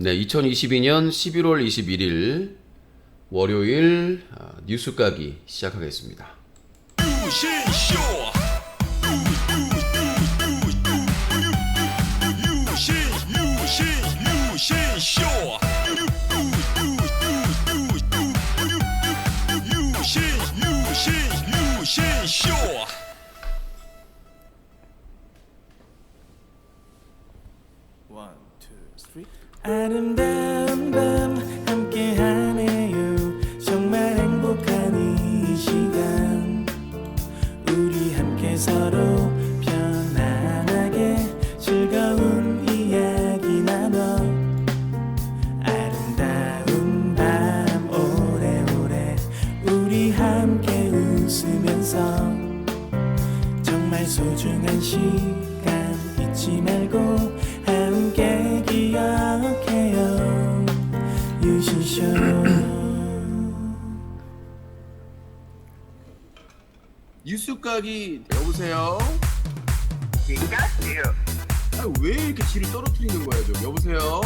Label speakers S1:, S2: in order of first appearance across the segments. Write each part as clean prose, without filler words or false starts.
S1: 네, 2022년 11월 21일 월요일 뉴스 까기 시작하겠습니다.
S2: 아름다운 밤 함께하네요. 정말 행복한 이 시간 우리 함께 서로 편안하게 즐거운 이야기 나눠 아름다운 밤 오래오래 우리 함께 웃으면서 정말 소중한 시간 잊지 말고 함께 기억해요. 유신쇼.
S3: 뉴스 까기 여보세요?
S4: 인가스요.
S3: 왜 이렇게 질을 떨어뜨리는 거예요? 좀 여보세요?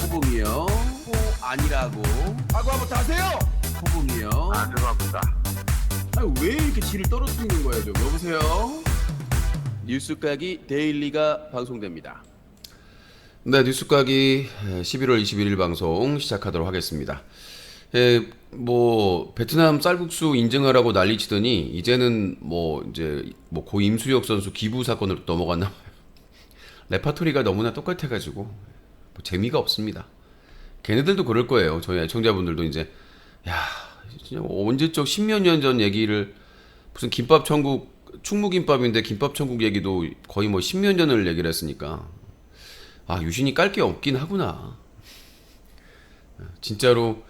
S3: 코봉이요? 아니라고 하고 한번 다세요. 코봉이요?
S4: 죄송합니다.
S3: 왜 이렇게 질을 떨어뜨리는 거예요? 좀 여보세요? 뉴스 까기 데일리가 방송됩니다.
S1: 네, 뉴스 까기 11월 21일 방송 시작하도록 하겠습니다. 베트남 쌀국수 인증하라고 난리치더니 이제는 고 임수혁 선수 기부 사건으로 넘어갔나 봐요. 레파토리가 너무나 똑같아가지고 재미가 없습니다. 걔네들도 그럴 거예요. 저희 애청자분들도 이제 진짜 언제적 10몇 년 전 얘기를 무슨 김밥 천국 충무김밥인데 김밥 천국 얘기도 거의 10몇 년을 얘기를 했으니까 유신이 깔 게 없긴 하구나. 진짜로.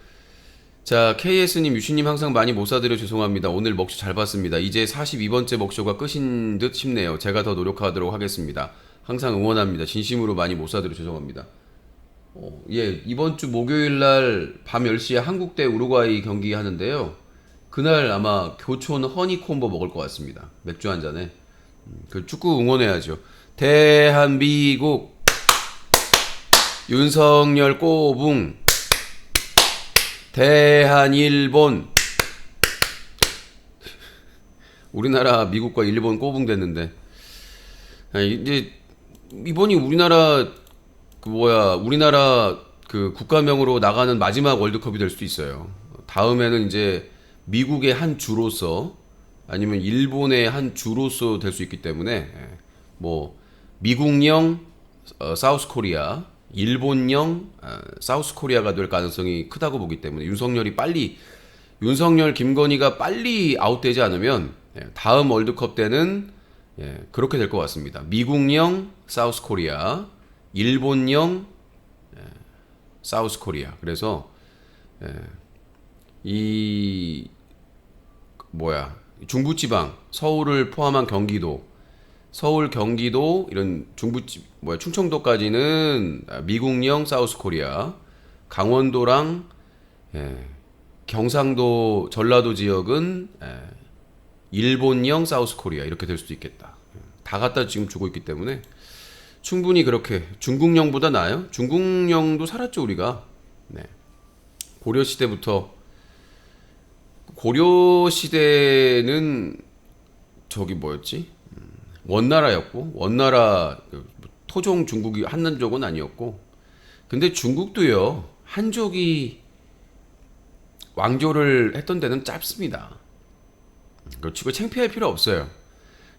S1: 자, KS님, 유신님 항상 많이 못 사드려 죄송합니다. 오늘 먹쇼 잘 봤습니다. 이제 42번째 먹쇼가 끝인 듯 싶네요. 제가 더 노력하도록 하겠습니다. 항상 응원합니다. 진심으로 많이 못 사드려 죄송합니다. 이번 주 목요일 날 밤 10시에 한국 대 우루과이 경기 하는데요. 그날 아마 교촌 허니콤보 먹을 것 같습니다. 맥주 한 잔에. 그 축구 응원해야죠. 대한민국 윤석열 꼬붕 대한일본. 우리나라 미국과 일본 꼬붕 됐는데 이제 이번이 우리나라 그 국가명으로 나가는 마지막 월드컵이 될 수도 있어요. 다음에는 이제 미국의 한 주로서 아니면 일본의 한 주로서 될 수 있기 때문에 미국령 사우스 코리아, 일본령 사우스 코리아가 될 가능성이 크다고 보기 때문에 윤석열 김건희가 빨리 아웃되지 않으면 다음 월드컵 때는 그렇게 될 것 같습니다. 미국령 사우스 코리아, 일본령 사우스 코리아. 그래서 중부지방 서울을 포함한 서울, 경기도 이런 충청도까지는 미국령 사우스 코리아, 강원도랑 경상도, 전라도 지역은 일본령 사우스 코리아 이렇게 될 수도 있겠다. 다 갖다 지금 주고 있기 때문에 충분히 그렇게 중국령보다 나아요. 중국령도 살았죠 우리가. 고려 시대는 원나라였고 원나라 토종 중국이 한민족은 아니었고 근데 중국도요 한족이 왕조를 했던 데는 짧습니다. 그렇죠. 창피할 필요 없어요.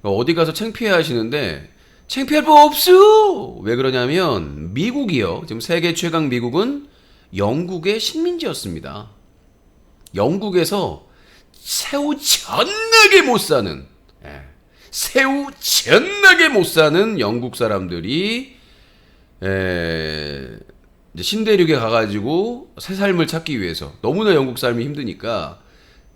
S1: 어디 가서 창피해 하시는데 창피할 거 없어. 왜 그러냐면 미국이요 지금 세계 최강 미국은 영국의 식민지였습니다. 영국에서 새우 존나게 못 사는 영국 사람들이 이제 신대륙에 가가지고 새 삶을 찾기 위해서 너무나 영국 삶이 힘드니까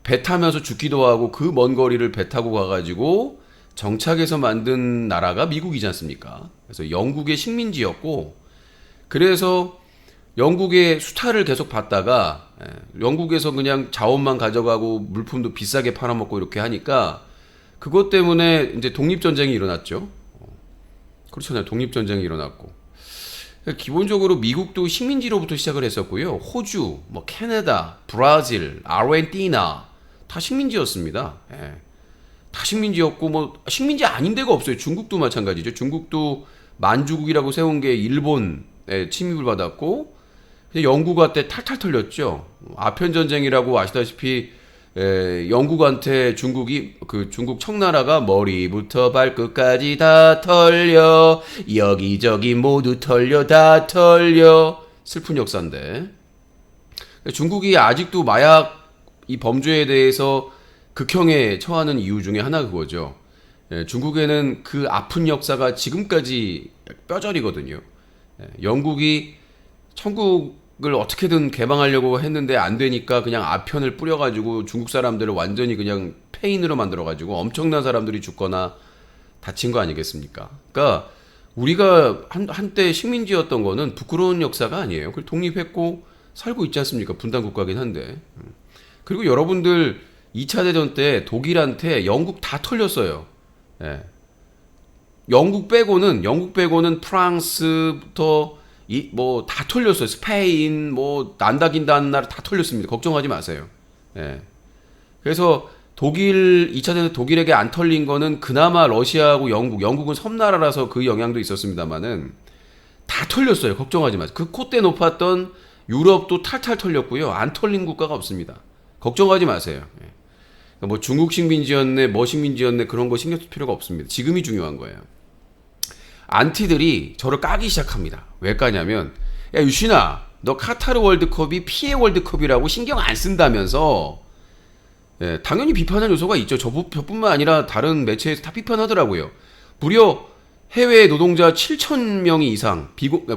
S1: 배 타면서 죽기도 하고 그 먼 거리를 배 타고 가가지고 정착해서 만든 나라가 미국이지 않습니까? 그래서 영국의 식민지였고 그래서 영국의 수탈을 계속 받다가 영국에서 그냥 자원만 가져가고 물품도 비싸게 팔아먹고 이렇게 하니까 그것 때문에 이제 독립전쟁이 일어났죠. 그렇잖아요. 독립전쟁이 일어났고 기본적으로 미국도 식민지로부터 시작을 했었고요. 호주, 뭐 캐나다, 브라질, 아르헨티나 다 식민지였습니다. 예. 다 식민지였고 뭐 식민지 아닌 데가 없어요. 중국도 마찬가지죠. 중국도 만주국이라고 세운 게 일본에 침입을 받았고 영국한테 탈탈 털렸죠. 아편 전쟁이라고 아시다시피 영국한테 중국이 그 중국 청나라가 머리부터 발끝까지 다 털려 여기저기 모두 털려 다 털려 슬픈 역사인데 중국이 아직도 마약 이 범죄에 대해서 극형에 처하는 이유 중에 하나 그거죠. 중국에는 그 아픈 역사가 지금까지 뼈저리거든요. 영국이 천국을 어떻게든 개방하려고 했는데 안 되니까 그냥 아편을 뿌려가지고 중국 사람들을 완전히 그냥 폐인으로 만들어가지고 엄청난 사람들이 죽거나 다친 거 아니겠습니까? 그러니까 우리가 한때 식민지였던 거는 부끄러운 역사가 아니에요. 그리고 독립했고 살고 있지 않습니까? 분단 국가긴 한데. 그리고 여러분들 2차 대전 때 독일한테 영국 다 털렸어요. 예. 영국 빼고는 프랑스부터 뭐 다 털렸어요. 스페인 뭐 난다긴다는 나라 다 털렸습니다. 걱정하지 마세요. 예. 그래서 2차 대전 독일에게 안 털린 거는 그나마 러시아하고 영국은 섬나라라서 그 영향도 있었습니다만은 다 털렸어요. 걱정하지 마세요. 그 콧대 높았던 유럽도 탈탈 털렸고요. 안 털린 국가가 없습니다. 걱정하지 마세요. 예. 그러니까 뭐 중국 식민지였네, 뭐 식민지였네 그런 거 신경 쓸 필요가 없습니다. 지금이 중요한 거예요. 안티들이 저를 까기 시작합니다. 왜 까냐면 야 유신아 너 카타르 월드컵이 피해 월드컵이라고 신경 안 쓴다면서 예, 당연히 비판할 요소가 있죠. 저뿐만 아니라 다른 매체에서 다 비판하더라고요. 무려 해외 노동자 7,000명 이상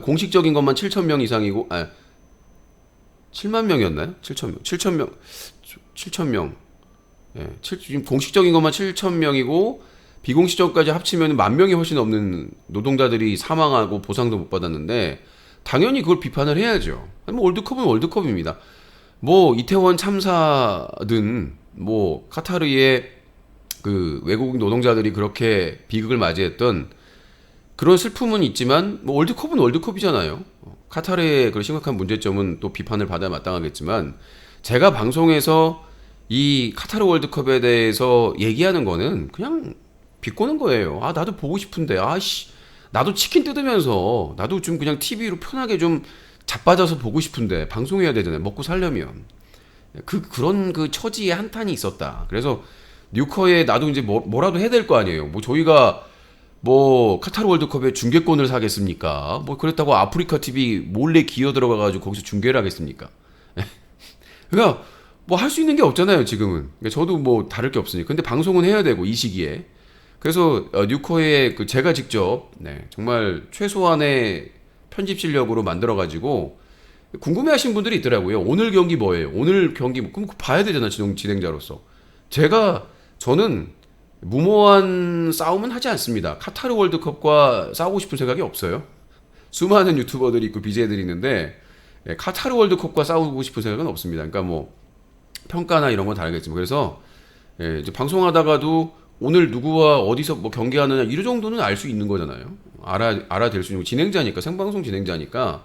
S1: 공식적인 것만 7,000명 이상이고 7만 명이었나요? 7,000명 예, 지금 공식적인 것만 7,000명이고 비공식적까지 합치면 10,000명이 훨씬 넘는 노동자들이 사망하고 보상도 못 받았는데 당연히 그걸 비판을 해야죠. 뭐 월드컵은 월드컵입니다. 뭐 이태원 참사든 뭐 카타르의 그 외국인 노동자들이 그렇게 비극을 맞이했던 그런 슬픔은 있지만 뭐 월드컵은 월드컵이잖아요. 카타르의 그 심각한 문제점은 또 비판을 받아야 마땅하겠지만 제가 방송에서 이 카타르 월드컵에 대해서 얘기하는 거는 그냥 비꼬는 거예요. 아 나도 보고 싶은데 아씨 나도 치킨 뜯으면서 나도 좀 그냥 TV로 편하게 좀 자빠져서 보고 싶은데 방송해야 되잖아요. 먹고 살려면 그런 그 처지에 한탄이 있었다. 그래서 뉴커에 나도 이제 뭐라도 해야 될 거 아니에요. 뭐 저희가 뭐 카타르 월드컵에 중계권을 사겠습니까? 뭐 그렇다고 아프리카 TV 몰래 기어 들어가가지고 거기서 중계를 하겠습니까? 그러니까 뭐 할 수 있는 게 없잖아요 지금은. 그러니까 저도 뭐 다를 게 없으니까. 근데 방송은 해야 되고 이 시기에. 그래서 뉴커에 그 제가 직접 정말 최소한의 편집 실력으로 만들어가지고 궁금해하신 분들이 있더라고요. 오늘 경기 뭐예요? 오늘 경기 그럼 봐야 되잖아 진행자로서. 저는 무모한 싸움은 하지 않습니다. 카타르 월드컵과 싸우고 싶은 생각이 없어요. 수많은 유튜버들이 있고 BJ들이 있는데 카타르 월드컵과 싸우고 싶은 생각은 없습니다. 그러니까 뭐 평가나 이런 건 다르겠지만 그래서 이제 방송하다가도 오늘 누구와 어디서 뭐 경기하느냐 이런 정도는 알 수 있는 거잖아요. 알아댈 수 있는 거. 진행자니까 생방송 진행자니까.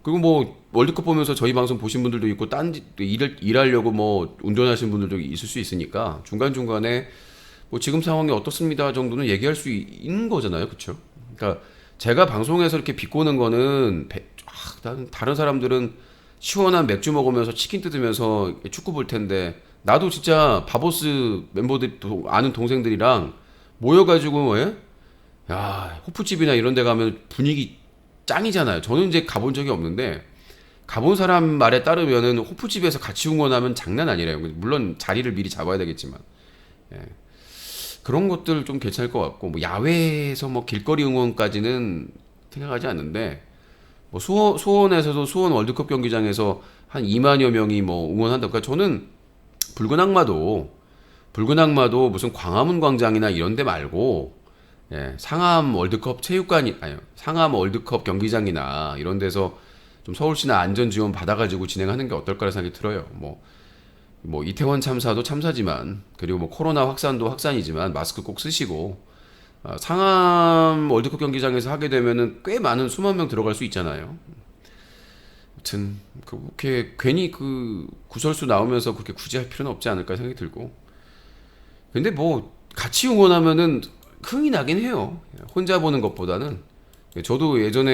S1: 그리고 뭐 월드컵 보면서 저희 방송 보신 분들도 있고 딴 일하려고 뭐 운전하시는 분들도 있을 수 있으니까 중간중간에 뭐 지금 상황이 어떻습니다 정도는 얘기할 수 있는 거잖아요. 그렇죠? 그러니까 제가 방송에서 이렇게 비꼬는 거는 다른 사람들은 시원한 맥주 먹으면서 치킨 뜯으면서 축구 볼 텐데 나도 진짜 바보스 멤버들 아는 동생들이랑 모여가지고 야 호프집이나 이런 데 가면 분위기 짱이잖아요. 저는 이제 가본 적이 없는데 가본 사람 말에 따르면은 호프집에서 같이 응원하면 장난 아니래요. 물론 자리를 미리 잡아야 되겠지만 그런 것들 좀 괜찮을 것 같고 뭐 야외에서 뭐 길거리 응원까지는 생각하지 않는데 뭐 수원에서도 수원 월드컵 경기장에서 한 2만여 명이 뭐 응원한다. 그러니까 저는 붉은 악마도 무슨 광화문 광장이나 이런 데 말고 상암 월드컵 상암 월드컵 경기장이나 이런 데서 좀 서울시나 안전 지원 받아가지고 진행하는 게 어떨까라는 생각이 들어요. 뭐 이태원 참사도 참사지만 그리고 뭐 코로나 확산도 확산이지만 마스크 꼭 쓰시고 상암 월드컵 경기장에서 하게 되면은 꽤 많은 수만 명 들어갈 수 있잖아요. 아무튼 그렇게 괜히 그 구설수 나오면서 그렇게 굳이 할 필요는 없지 않을까 생각이 들고. 근데 뭐 같이 응원하면은 흥이 나긴 해요. 혼자 보는 것보다는. 저도 예전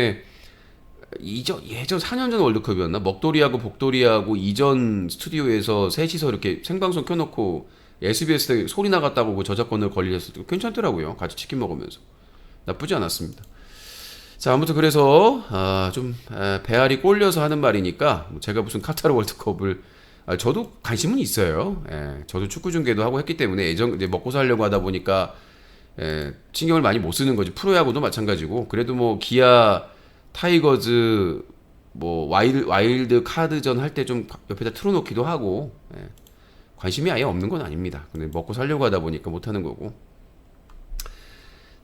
S1: 4년 전 월드컵이었나? 먹돌이하고 복돌이하고 이전 스튜디오에서 셋이서 이렇게 생방송 켜놓고 SBS에 소리 나갔다고 그 저작권을 걸리셨을 때 괜찮더라고요. 같이 치킨 먹으면서. 나쁘지 않았습니다. 자, 아무튼 그래서 좀 배알이 꼴려서 하는 말이니까 제가 무슨 카타르 월드컵을 저도 관심은 있어요. 저도 축구 중계도 하고 했기 때문에 이제 먹고 살려고 하다 보니까 신경을 많이 못 쓰는 거지. 프로야구도 마찬가지고. 그래도 뭐 기아, 타이거즈, 뭐 와일드 카드전 할 때 좀 옆에다 틀어놓기도 하고. 관심이 아예 없는 건 아닙니다. 근데 먹고 살려고 하다 보니까 못 하는 거고.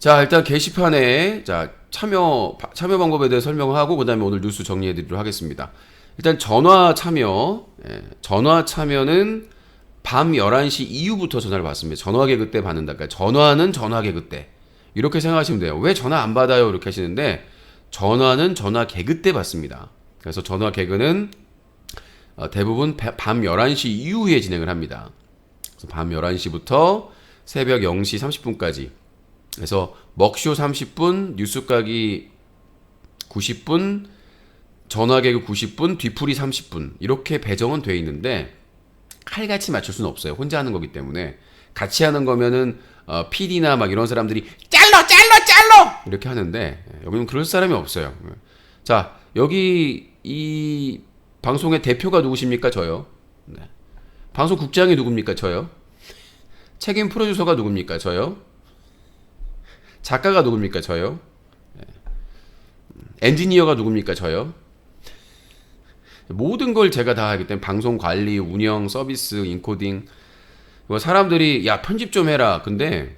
S1: 자, 일단 게시판에 참여 방법에 대해 설명을 하고 그다음에 오늘 뉴스 정리해 드리도록 하겠습니다. 일단 전화 참여는 밤 11시 이후부터 전화를 받습니다. 전화 개그 때 받는다. 그러니까 전화는 전화 개그 때. 이렇게 생각하시면 돼요. 왜 전화 안 받아요? 이렇게 하시는데 전화는 전화 개그 때 받습니다. 그래서 전화 개그는 대부분 밤 11시 이후에 진행을 합니다. 그래서 밤 11시부터 새벽 0시 30분까지. 그래서 먹쇼 30분, 뉴스 까기 90분, 전화 개그 90분, 뒤풀이 30분. 이렇게 배정은 돼 있는데 칼같이 맞출 수는 없어요. 혼자 하는 거기 때문에. 같이 하는 거면은 PD나 막 이런 사람들이 잘러 이렇게 하는데 여기는 그럴 사람이 없어요. 자, 여기 이 방송의 대표가 누구십니까? 저요. 네. 방송국장이 누굽니까? 저요. 책임 프로듀서가 누굽니까? 저요. 작가가 누굽니까? 저요. 네. 엔지니어가 누굽니까? 저요. 모든 걸 제가 다 하기 때문에 방송 관리, 운영, 서비스, 인코딩. 사람들이 야 편집 좀 해라. 근데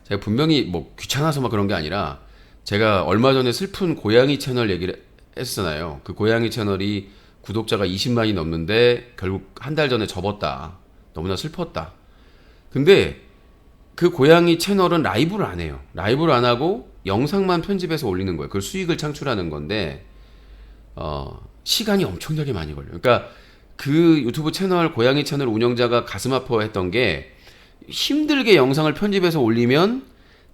S1: 제가 분명히 뭐 귀찮아서 막 그런 게 아니라 제가 얼마 전에 슬픈 고양이 채널 얘기를 했잖아요. 그 고양이 채널이 구독자가 20만이 넘는데 결국 한 달 전에 접었다. 너무나 슬펐다. 근데 그 고양이 채널은 라이브를 안 해요. 라이브를 안 하고 영상만 편집해서 올리는 거예요. 그걸 수익을 창출하는 건데 시간이 엄청나게 많이 걸려요. 그러니까 그 유튜브 채널 고양이 채널 운영자가 가슴 아파했던 게 힘들게 영상을 편집해서 올리면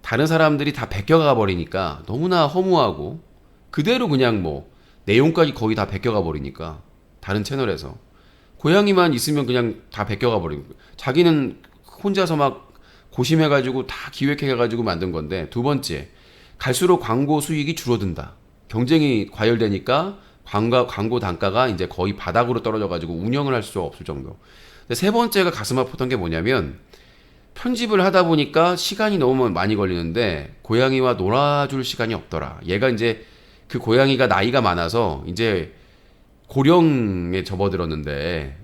S1: 다른 사람들이 다 베껴가 버리니까 너무나 허무하고 그대로 그냥 뭐 내용까지 거의 다 베껴가 버리니까 다른 채널에서 고양이만 있으면 그냥 다 베껴가 버리고 자기는 혼자서 막 고심해가지고 다 기획해가지고 만든 건데 두 번째 갈수록 광고 수익이 줄어든다. 경쟁이 과열되니까 광고 단가가 이제 거의 바닥으로 떨어져가지고 운영을 할 수 없을 정도. 근데 세 번째가 가슴 아팠던 게 뭐냐면 편집을 하다 보니까 시간이 너무 많이 걸리는데 고양이와 놀아줄 시간이 없더라. 얘가 이제 그 고양이가 나이가 많아서 이제 고령에 접어들었는데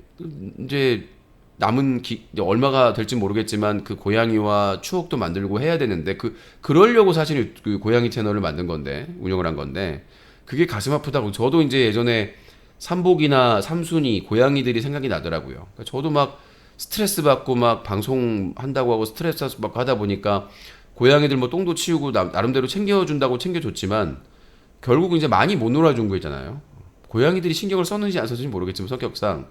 S1: 이제 남은 이제 얼마가 될지 모르겠지만 그 고양이와 추억도 만들고 해야 되는데 그러려고 사실 그 고양이 채널을 만든 건데 운영을 한 건데 그게 가슴 아프다고. 저도 이제 예전에 삼복이나 삼순이 고양이들이 생각이 나더라고요. 그러니까 저도 막 스트레스 받고 막 방송한다고 하고 스트레스 받고 하다 보니까 고양이들 뭐 똥도 치우고 나름대로 챙겨준다고 챙겨줬지만 결국 이제 많이 못 놀아준 거 있잖아요. 고양이들이 신경을 썼는지 안 썼는지 모르겠지만 성격상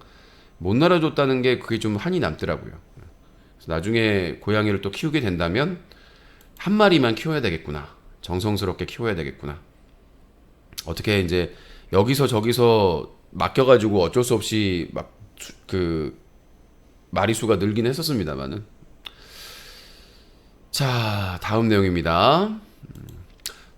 S1: 못 놀아줬다는 게 그게 좀 한이 남더라고요. 그래서 나중에 고양이를 또 키우게 된다면 한 마리만 키워야 되겠구나. 정성스럽게 키워야 되겠구나. 어떻게 이제 여기서 저기서 맡겨가지고 어쩔 수 없이 막 그 마리수가 늘긴 했었습니다만은. 자, 다음 내용입니다.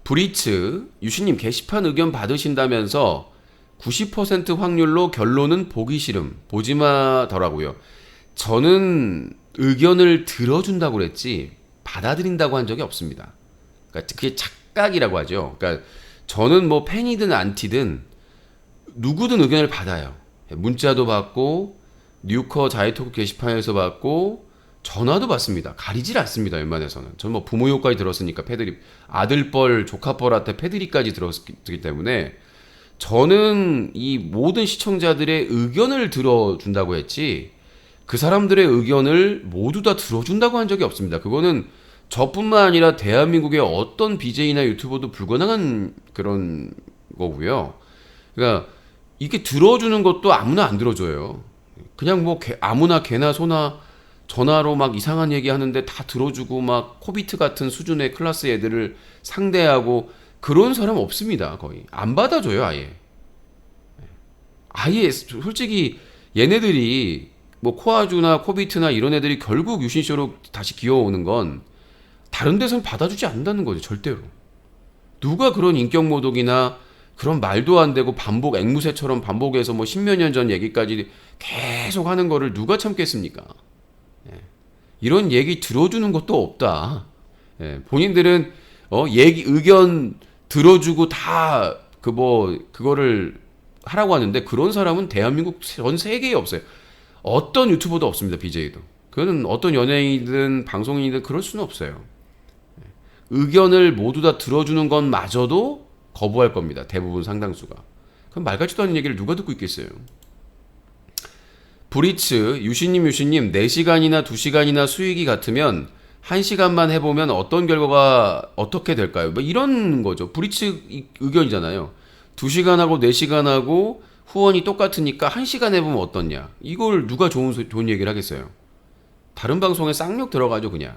S1: 브리츠 유신님 게시판 의견 받으신다면서 90% 확률로 결론은 보기 싫음 보지 마더라고요. 저는 의견을 들어준다고 그랬지 받아들인다고 한 적이 없습니다. 그러니까 그게 착각이라고 하죠. 그러니까 저는 뭐 팬이든 안티든 누구든 의견을 받아요. 문자도 받고 뉴커 자이토크 게시판에서 받고 전화도 받습니다. 가리질 않습니다. 웬만해서는. 저는 뭐 부모 욕까지 들었으니까 패드립 아들뻘 조카뻘한테 패드립까지 들었기 때문에 저는 이 모든 시청자들의 의견을 들어준다고 했지 그 사람들의 의견을 모두 다 들어준다고 한 적이 없습니다. 그거는 저뿐만 아니라 대한민국의 어떤 BJ나 유튜버도 불가능한 그런 거고요. 그러니까 이게 들어주는 것도 아무나 안 들어줘요. 그냥 뭐 아무나 개나 소나 전화로 막 이상한 얘기 하는데 다 들어주고 막 코비트 같은 수준의 클래스 애들을 상대하고 그런 사람 없습니다. 거의 안 받아줘요. 아예 솔직히 얘네들이 뭐 코아주나 코비트나 이런 애들이 결국 유신쇼로 다시 기어오는 건 다른 데선 받아주지 않는다는 거죠. 절대로. 누가 그런 인격 모독이나 그런 말도 안 되고 반복 앵무새처럼 반복해서 뭐 십몇 년 전 얘기까지 계속 하는 거를 누가 참겠습니까? 이런 얘기 들어주는 것도 없다. 본인들은 얘기 의견 들어주고 다 그거를 하라고 하는데 그런 사람은 대한민국 전 세계에 없어요. 어떤 유튜버도 없습니다. BJ도. 그거는 어떤 연예인이든 방송인이든 그럴 수는 없어요. 의견을 모두 다 들어주는 것마저도 거부할 겁니다. 대부분 상당수가. 그럼 말 같지도 않은 얘기를 누가 듣고 있겠어요. 브리츠 유신님 4시간이나 2시간이나 수익이 같으면 1시간만 해보면 어떤 결과가 어떻게 될까요? 뭐 이런 거죠. 브리츠 의견이잖아요. 2시간하고 4시간하고 후원이 똑같으니까 1시간 해보면 어떻냐. 이걸 누가 좋은 얘기를 하겠어요. 다른 방송에 쌍욕 들어가죠 그냥.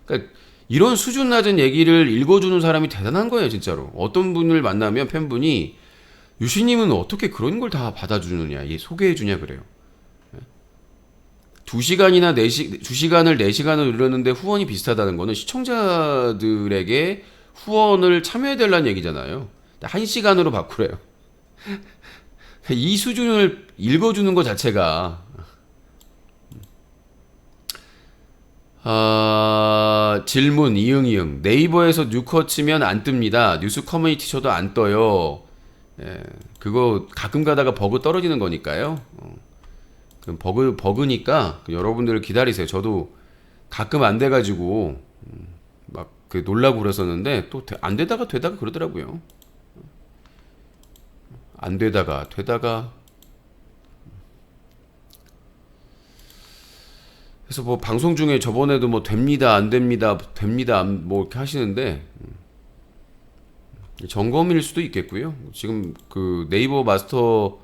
S1: 그러니까 이런 수준 낮은 얘기를 읽어주는 사람이 대단한 거예요 진짜로. 어떤 분을 만나면 팬분이 유신님은 어떻게 그런 걸 다 받아주느냐 소개해주냐 그래요. 2시간이나 2시간을 4시간을 누렸는데 후원이 비슷하다는 거는 시청자들에게 후원을 참여해달라는 얘기잖아요. 1시간으로 바꾸래요. 이 수준을 읽어주는 것 자체가 질문 이응이응 네이버에서 뉴커 치면 안 뜹니다. 뉴스 커뮤니티 쳐도 안 떠요. 그거 가끔 가다가 버그 떨어지는 거니까요. 그럼 버그니까 여러분들 기다리세요. 저도 가끔 안 돼가지고 막 놀라고 그랬었는데 또 안 되다가 그러더라고요. 안 되다가 그래서 뭐 방송 중에 저번에도 뭐 됩니다 안 됩니다 뭐 이렇게 하시는데 점검일 수도 있겠고요. 지금 그 네이버 마스터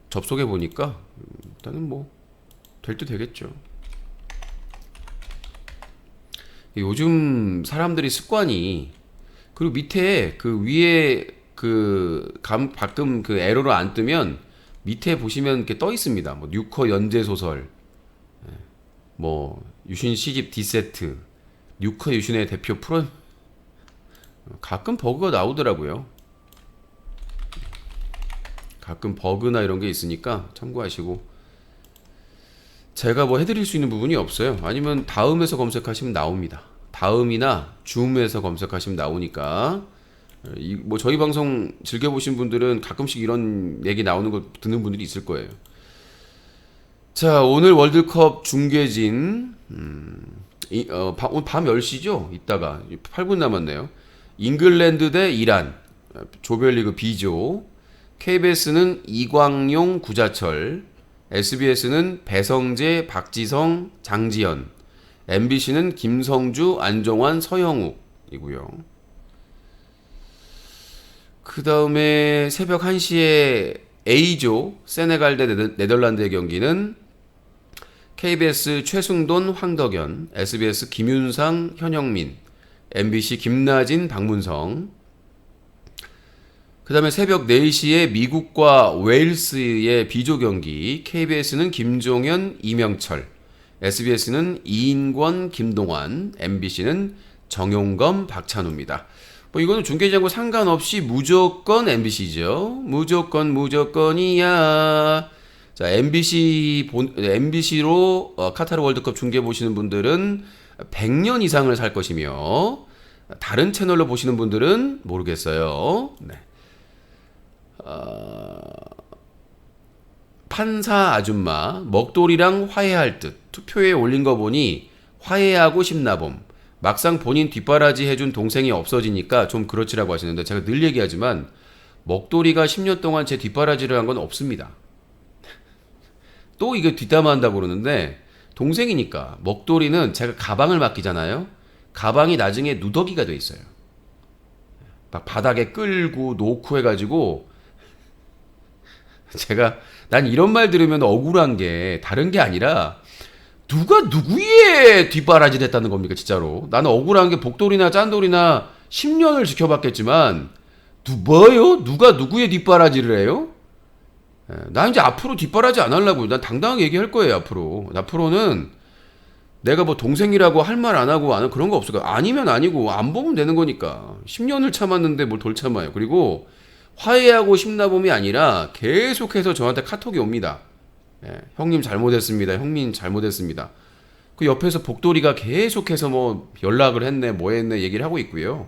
S1: 접속해 보니까 일단은 뭐 될 때 되겠죠. 요즘 사람들이 습관이 그리고 밑에 그 위에 가끔 그 에러로 안 뜨면 밑에 보시면 이렇게 떠 있습니다. 뭐 뉴커 연재 소설, 뭐 유신 시집 D세트, 뉴커 유신의 대표 프로 가끔 버그가 나오더라고요. 가끔 버그나 이런 게 있으니까 참고하시고 제가 뭐 해드릴 수 있는 부분이 없어요. 아니면 다음에서 검색하시면 나옵니다. 다음이나 줌에서 검색하시면 나오니까 뭐 저희 방송 즐겨보신 분들은 가끔씩 이런 얘기 나오는 거 듣는 분들이 있을 거예요. 자, 오늘 월드컵 중계진 오늘 밤 10시죠? 이따가 8분 남았네요. 잉글랜드 대 이란 조별리그 B조. KBS는 이광용, 구자철, SBS는 배성재, 박지성, 장지현, MBC는 김성주, 안정환, 서영욱이고요. 그 다음에 새벽 1시에 A조 세네갈 대 네덜란드의 경기는 KBS 최승돈, 황덕연, SBS 김윤상, 현영민, MBC 김나진, 박문성. 그 다음에 새벽 4시에 미국과 웨일스의 B조 경기 KBS는 김종현, 이명철, SBS는 이인권, 김동완, MBC는 정용검, 박찬우입니다. 뭐 이거는 중계장과 상관없이 무조건 MBC죠. 무조건이야. 자, MBC로 카타르 월드컵 중계 보시는 분들은 100년 이상을 살 것이며 다른 채널로 보시는 분들은 모르겠어요. 네. 판사 아줌마 먹돌이랑 화해할 듯 투표에 올린 거 보니 화해하고 싶나 봄. 막상 본인 뒷바라지 해준 동생이 없어지니까 좀 그렇지라고 하시는데 제가 늘 얘기하지만 먹돌이가 10년 동안 제 뒷바라지를 한 건 없습니다. 또 이게 뒷담화한다고 그러는데 동생이니까. 먹돌이는 제가 가방을 맡기잖아요. 가방이 나중에 누더기가 돼 있어요. 막 바닥에 끌고 놓고 해가지고 제가 난 이런 말 들으면 억울한 게 다른 게 아니라 누가 누구의 뒷바라지를 했다는 겁니까 진짜로. 나는 억울한 게 복돌이나 짠돌이나 10년을 지켜봤겠지만 뭐요? 누가 누구의 뒷바라지를 해요? 나 이제 앞으로 뒷바라지 안 하려고요. 난 당당하게 얘기할 거예요. 앞으로는 내가 뭐 동생이라고 할 말 안 하고 안 그런 거 없을 거야. 아니면 아니고 안 보면 되는 거니까. 10년을 참았는데 뭘 덜 참아요. 그리고 화해하고 싶나 봄이 아니라 계속해서 저한테 카톡이 옵니다. 형님 잘못했습니다. 형님 잘못했습니다. 그 옆에서 복돌이가 계속해서 뭐 연락을 했네, 뭐 했네 얘기를 하고 있고요.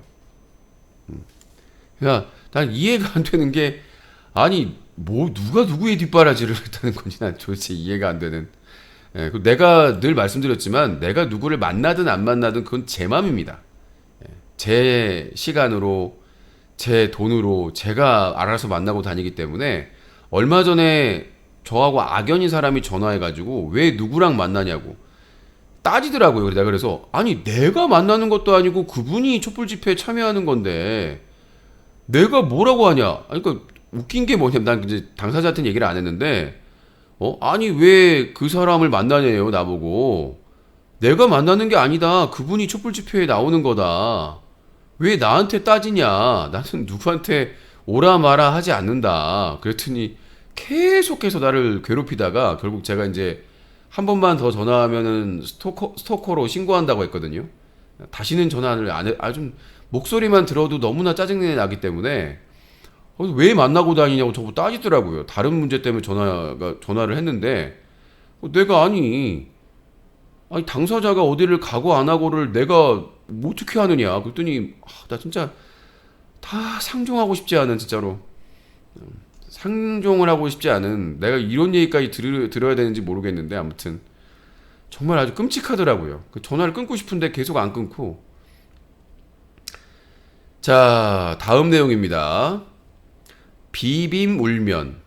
S1: 그러니까 난 이해가 안 되는 게 아니 뭐 누가 누구의 뒷바라지를 했다는 건지 난 도대체 이해가 안 되는. 내가 늘 말씀드렸지만 내가 누구를 만나든 안 만나든 그건 제 맘입니다. 제 시간으로 제 돈으로 제가 알아서 만나고 다니기 때문에 얼마 전에 저하고 악연인 사람이 전화해가지고 왜 누구랑 만나냐고 따지더라고요. 내가 그래서 아니 내가 만나는 것도 아니고 그분이 촛불 집회에 참여하는 건데 내가 뭐라고 하냐. 아니 그러니까 웃긴 게 뭐냐면 난 이제 당사자한테는 얘기를 안 했는데 아니 왜 그 사람을 만나냐요 나보고. 내가 만나는 게 아니다. 그분이 촛불 집회에 나오는 거다. 왜 나한테 따지냐. 나는 누구한테 오라 마라 하지 않는다. 그랬더니 계속해서 나를 괴롭히다가 결국 제가 이제 한 번만 더 전화하면은 스토커로 신고한다고 했거든요. 다시는 전화를 안 해. 좀 목소리만 들어도 너무나 짜증이 나기 때문에 왜 만나고 다니냐고 저보고 따지더라고요. 다른 문제 때문에 전화를 했는데 내가 아니 당사자가 어디를 가고 안 하고를 내가 뭐 어떻게 하느냐. 그랬더니 나 진짜 다 상종하고 싶지 않은 진짜로 상종을 하고 싶지 않은 내가 이런 얘기까지 들어야 되는지 모르겠는데 아무튼 정말 아주 끔찍하더라고요. 그 전화를 끊고 싶은데 계속 안 끊고. 자 다음 내용입니다. 비빔 울면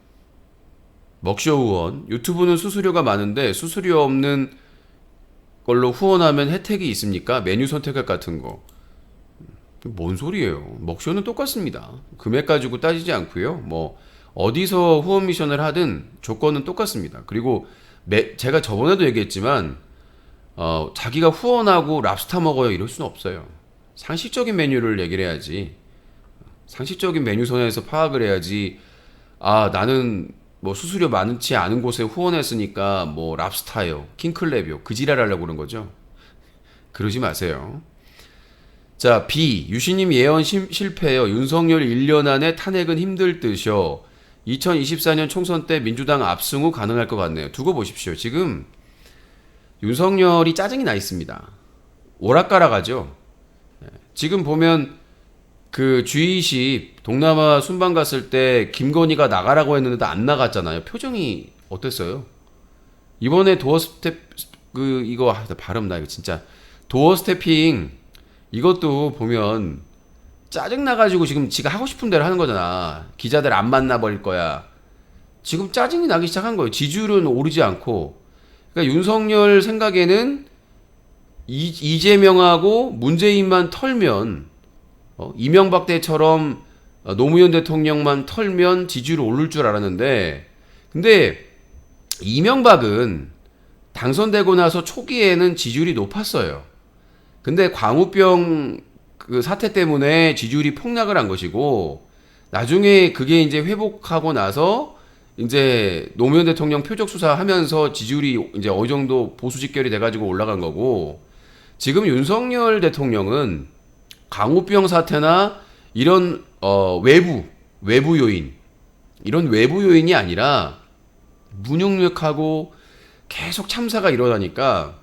S1: 먹쇼 후원. 유튜브는 수수료가 많은데 수수료 없는 걸로 후원하면 혜택이 있습니까? 메뉴 선택할 같은 거. 뭔 소리예요. 먹쇼는 똑같습니다. 금액 가지고 따지지 않고요. 뭐 어디서 후원 미션을 하든 조건은 똑같습니다. 그리고 제가 저번에도 얘기했지만 자기가 후원하고 랍스타 먹어요 이럴 수는 없어요. 상식적인 메뉴를 얘기를 해야지. 상식적인 메뉴 선에서 파악을 해야지. 나는 뭐 수수료 많지 않은 곳에 후원했으니까 뭐 랍스타요, 킹클랩이요 그 지랄 하려고 그런 거죠. 그러지 마세요. 자 B 유시님 예언 실패요. 윤석열 1년 안에 탄핵은 힘들 듯이요. 2024년 총선 때 민주당 압승 후 가능할 것 같네요. 두고 보십시오. 지금 윤석열이 짜증이 나 있습니다. 오락가락하죠. 지금 보면 그 G20 동남아 순방 갔을 때 김건희가 나가라고 했는데도 안 나갔잖아요. 표정이 어땠어요? 이번에 도어 스텝 이거 발음 나 이거 진짜 도어 스태핑 이것도 보면 짜증 나가지고 지금 지가 하고 싶은 대로 하는 거잖아. 기자들 안 만나버릴 거야. 지금 짜증이 나기 시작한 거예요. 지지율은 오르지 않고. 그러니까 윤석열 생각에는 이재명하고 문재인만 털면 이명박 때처럼 노무현 대통령만 털면 지지율이 오를 줄 알았는데 근데 이명박은 당선되고 나서 초기에는 지지율이 높았어요. 근데 광우병 그 사태 때문에 지지율이 폭락을 한 것이고 나중에 그게 이제 회복하고 나서 이제 노무현 대통령 표적 수사하면서 지지율이 이제 어느 정도 보수 직결이 돼가지고 올라간 거고 지금 윤석열 대통령은 광우병 사태나 이런 외부 요인 이런 외부 요인이 아니라 무능력하고 계속 참사가 일어나니까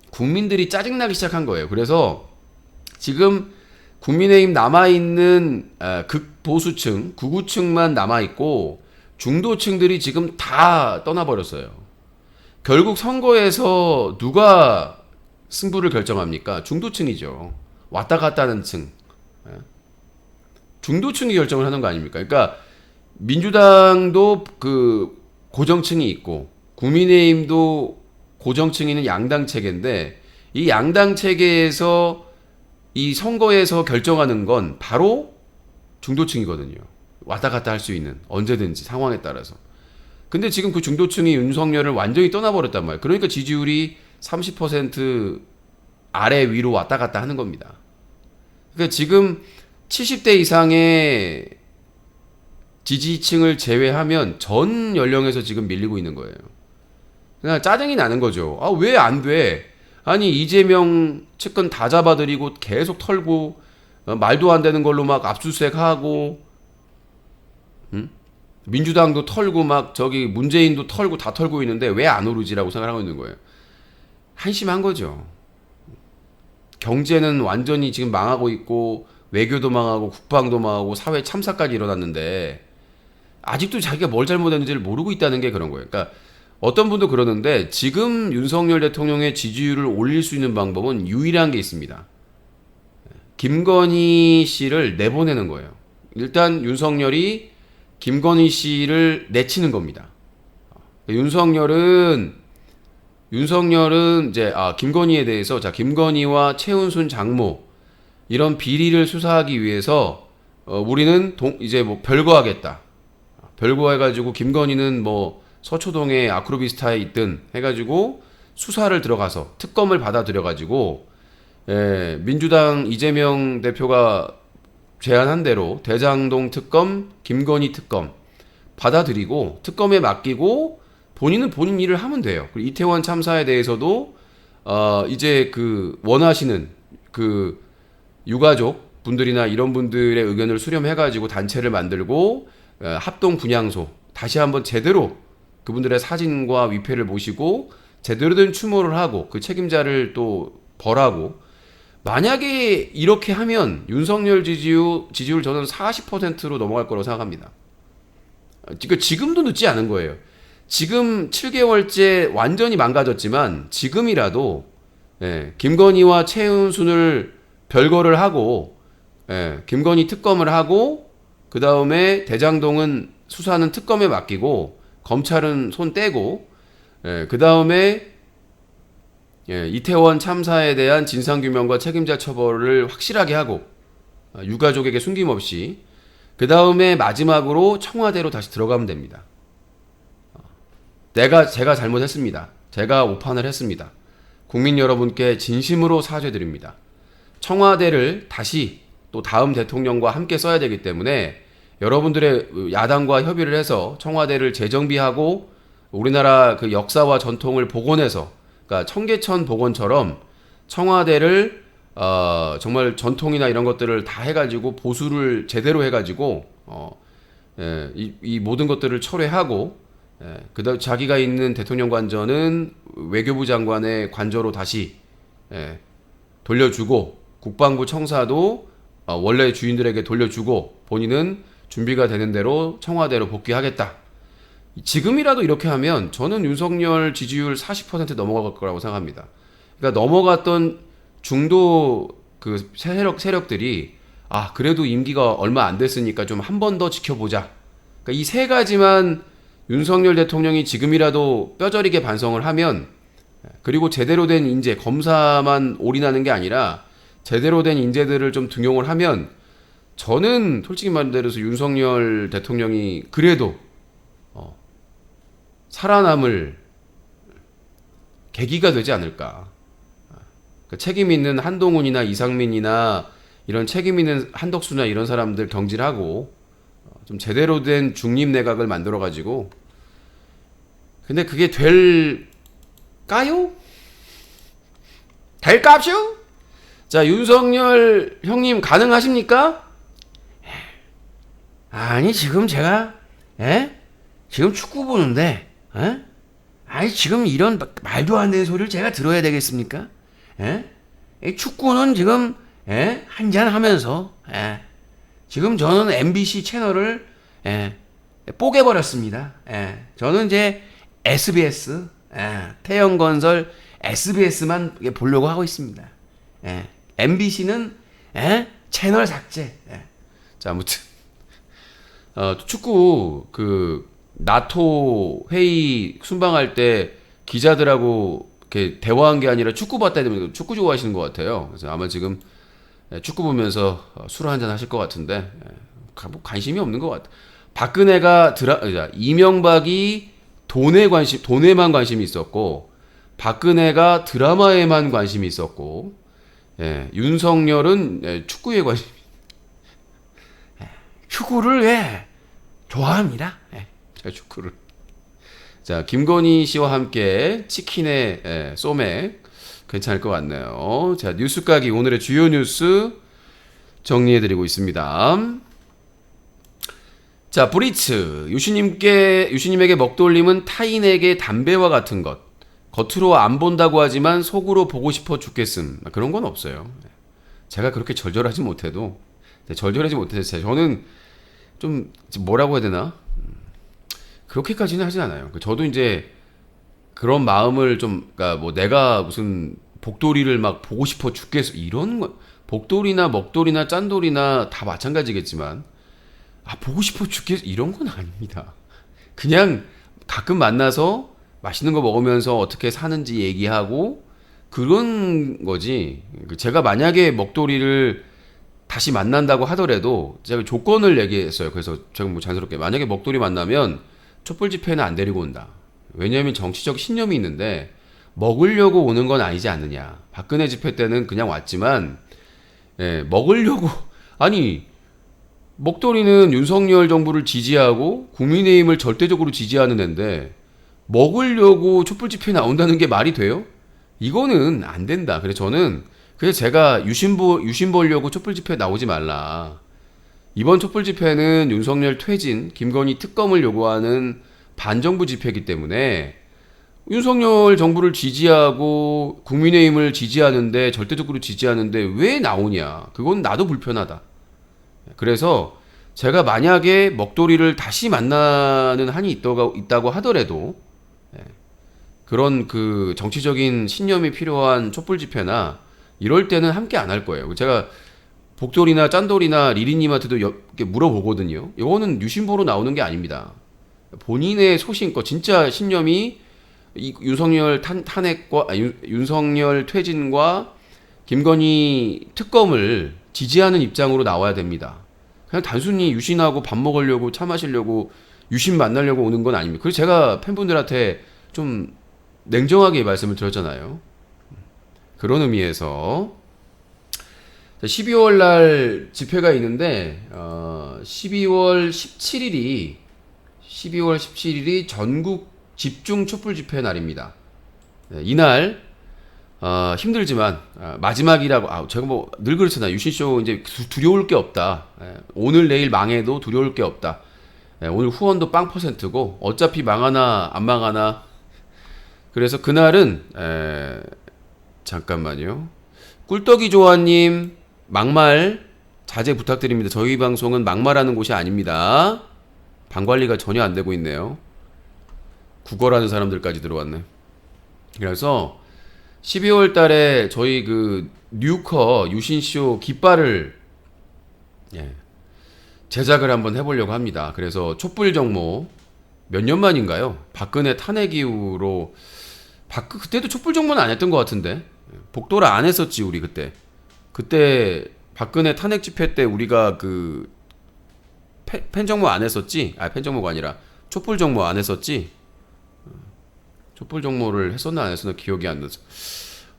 S1: 국민들이 짜증나기 시작한 거예요. 그래서 지금 국민의힘 남아있는 극보수층, 구구층만 남아있고 중도층들이 지금 다 떠나버렸어요. 결국 선거에서 누가 승부를 결정합니까? 중도층이죠. 왔다 갔다 하는 층. 중도층이 결정을 하는 거 아닙니까? 그러니까 민주당도 그 고정층이 있고 국민의힘도 고정층위는 양당 체계인데 이 양당 체계에서 이 선거에서 결정하는 건 바로 중도층이거든요. 왔다 갔다 할 수 있는 언제든지 상황에 따라서. 근데 지금 그 중도층이 윤석열을 완전히 떠나버렸단 말이에요. 그러니까 지지율이 30% 아래 위로 왔다 갔다 하는 겁니다. 그러니까 지금 70대 이상의 지지층을 제외하면 전 연령에서 지금 밀리고 있는 거예요. 그냥 짜증이 나는 거죠. 아, 왜 안 돼? 아니, 이재명 측근 다 잡아들이고 계속 털고, 말도 안 되는 걸로 막 압수수색하고, 민주당도 털고 막 저기 문재인도 털고 다 털고 있는데 왜 안 오르지라고 생각하고 있는 거예요. 한심한 거죠. 경제는 완전히 지금 망하고 있고 외교도 망하고 국방도 망하고 사회 참사까지 일어났는데 아직도 자기가 뭘 잘못했는지를 모르고 있다는 게 그런 거예요. 그러니까 어떤 분도 그러는데 지금 윤석열 대통령의 지지율을 올릴 수 있는 방법은 유일한 게 있습니다. 김건희 씨를 내보내는 거예요. 일단 윤석열이 김건희 씨를 내치는 겁니다. 윤석열은 이제 김건희에 대해서 김건희와 최은순 장모 이런 비리를 수사하기 위해서 우리는 이제 뭐 별거하겠다. 별거해가지고 김건희는 뭐 서초동에 아크로비스타에 있든 해가지고 수사를 들어가서 특검을 받아들여가지고 민주당 이재명 대표가 제안한 대로 대장동 특검, 김건희 특검 받아들이고 특검에 맡기고 본인은 본인 일을 하면 돼요. 그리고 이태원 참사에 대해서도 이제 그 원하시는 그 유가족 분들이나 이런 분들의 의견을 수렴해가지고 단체를 만들고 합동 분향소 다시 한번 제대로 그분들의 사진과 위패를 모시고 제대로 된 추모를 하고 그 책임자를 또 벌하고 만약에 이렇게 하면 윤석열 지지율 저는 40%로 넘어갈 거라고 생각합니다. 그러니까 지금도 늦지 않은 거예요. 지금 7개월째 완전히 망가졌지만 지금이라도 김건희와 최은순을 별거를 하고 김건희 특검을 하고 그 다음에 대장동은 수사는 특검에 맡기고 검찰은 손 떼고 그 다음에 이태원 참사에 대한 진상규명과 책임자 처벌을 확실하게 하고 유가족에게 숨김없이 그 다음에 마지막으로 청와대로 다시 들어가면 됩니다. 제가 잘못했습니다. 제가 오판을 했습니다. 국민 여러분께 진심으로 사죄드립니다. 청와대를 다시 또 다음 대통령과 함께 써야 되기 때문에 여러분들의 야당과 협의를 해서 청와대를 재정비하고 우리나라 그 역사와 전통을 복원해서 그러니까 청계천 복원처럼 청와대를 정말 전통이나 이런 것들을 다 해가지고 보수를 제대로 해가지고 이 모든 것들을 철회하고 그다음 자기가 있는 대통령 관저는 외교부 장관의 관저로 다시 돌려주고 국방부 청사도 원래 주인들에게 돌려주고 본인은 준비가 되는 대로 청와대로 복귀하겠다. 지금이라도 이렇게 하면 저는 윤석열 지지율 40% 넘어갈 거라고 생각합니다. 그러니까 넘어갔던 중도 그 세력들이 그래도 임기가 얼마 안 됐으니까 좀 한 번 더 지켜보자. 그러니까 이 세 가지만 윤석열 대통령이 지금이라도 뼈저리게 반성을 하면 그리고 제대로 된 인재, 검사만 올인하는 게 아니라 제대로 된 인재들을 좀 등용을 하면 저는 솔직히 말해서 윤석열 대통령이 그래도 살아남을 계기가 되지 않을까. 책임 있는 한동훈이나 이상민이나 이런 책임 있는 한덕수나 이런 사람들 경질하고 좀 제대로 된 중립 내각을 만들어 가지고 근데 그게 될까요? 될까쇼? 자, 윤석열 형님 가능하십니까? 아니 지금 제가 지금 축구 보는데 아니 지금 이런 말도 안 되는 소리를 제가 들어야 되겠습니까? 이 축구는 지금 한잔 하면서 지금 저는 MBC 채널을 뽀개버렸습니다. 저는 이제 SBS 태영건설 SBS만 보려고 하고 있습니다. MBC는 채널 삭제. 자, 아무튼 축구 그 나토 회의 순방할 때 기자들하고 이렇게 대화한 게 아니라 축구 봤다 때문에 축구 좋아하시는 것 같아요. 그래서 아마 지금 축구 보면서 술 한잔 하실 것 같은데 뭐 관심이 없는 것 같아. 박근혜가 이명박이 돈에만 관심이 있었고 박근혜가 드라마에만 관심이 있었고 윤석열은 축구에 관심. 축구를 좋아합니다. 제가 축구를. 자, 김건희 씨와 함께 치킨의 소맥 괜찮을 것 같네요. 자, 뉴스까기 오늘의 주요 뉴스 정리해드리고 있습니다. 자, 브리츠 유시님에게 먹돌림은 타인에게 담배와 같은 것. 겉으로 안 본다고 하지만 속으로 보고 싶어 죽겠음. 그런 건 없어요. 제가 그렇게 절절하지 못해도 저는 좀 뭐라고 해야 되나? 그렇게까지는 하진 않아요. 저도 이제 그런 마음을 좀, 그러니까 뭐 내가 무슨 복돌이를 막 보고 싶어 죽겠어 이런 거, 복돌이나 먹돌이나 짠돌이나 다 마찬가지겠지만 보고 싶어 죽겠어 이런 건 아닙니다. 그냥 가끔 만나서 맛있는 거 먹으면서 어떻게 사는지 얘기하고 그런 거지. 제가 만약에 먹돌이를 다시 만난다고 하더라도 제가 조건을 얘기했어요. 그래서 제가 뭐 자연스럽게 만약에 먹돌이 만나면 촛불 집회는 안 데리고 온다. 왜냐하면 정치적 신념이 있는데 먹으려고 오는 건 아니지 않느냐. 박근혜 집회 때는 그냥 왔지만 먹으려고 아니 먹돌이는 윤석열 정부를 지지하고 국민의힘을 절대적으로 지지하는 애인데 먹으려고 촛불 집회 나온다는 게 말이 돼요? 이거는 안 된다. 그래서 제가 유심 보려고 촛불 집회 나오지 말라. 이번 촛불 집회는 윤석열 퇴진, 김건희 특검을 요구하는 반정부 집회이기 때문에 윤석열 정부를 지지하고 국민의힘을 지지하는데 절대적으로 지지하는데 왜 나오냐. 그건 나도 불편하다. 그래서 제가 만약에 먹돌이를 다시 만나는 한이 있다고 하더라도 그런 그 정치적인 신념이 필요한 촛불 집회나 이럴 때는 함께 안 할 거예요. 제가 복돌이나 짠돌이나 리리님한테도 이렇게 물어보거든요. 이거는 유심보로 나오는 게 아닙니다. 본인의 소신껏 진짜 신념이 윤석열 탄핵과 윤석열 퇴진과 김건희 특검을 지지하는 입장으로 나와야 됩니다. 그냥 단순히 유신하고 밥 먹으려고 차 마시려고 유신 만나려고 오는 건 아닙니다. 그래서 제가 팬분들한테 좀 냉정하게 말씀을 드렸잖아요. 그런 의미에서 12월 날 집회가 있는데 12월 17일이 전국 집중 촛불 집회 날입니다. 이날 힘들지만 마지막이라고 제가 뭐 늘 그렇잖아요. 유신쇼 이제 두려울 게 없다. 오늘 내일 망해도 두려울 게 없다. 오늘 후원도 빵 %고 어차피 망하나 안 망하나. 그래서 그날은 잠깐만요. 꿀떡이 조아님 막말 자제 부탁드립니다. 저희 방송은 막말하는 곳이 아닙니다. 방 관리가 전혀 안 되고 있네요. 국어라는 사람들까지 들어왔네. 그래서 12월 달에 저희 그 뉴커 유신쇼 깃발을 제작을 한번 해보려고 합니다. 그래서 촛불 정모 몇 년 만인가요? 박근혜 탄핵 이후로 그때도 촛불 정모는 안 했던 것 같은데 복도라 안 했었지 우리 그때 박근혜 탄핵 집회 때 우리가 그 팬 정모 안 했었지? 팬 정모가 아니라 촛불 정모 안 했었지? 촛불 정모를 했었나 안 했었나 기억이 안 나서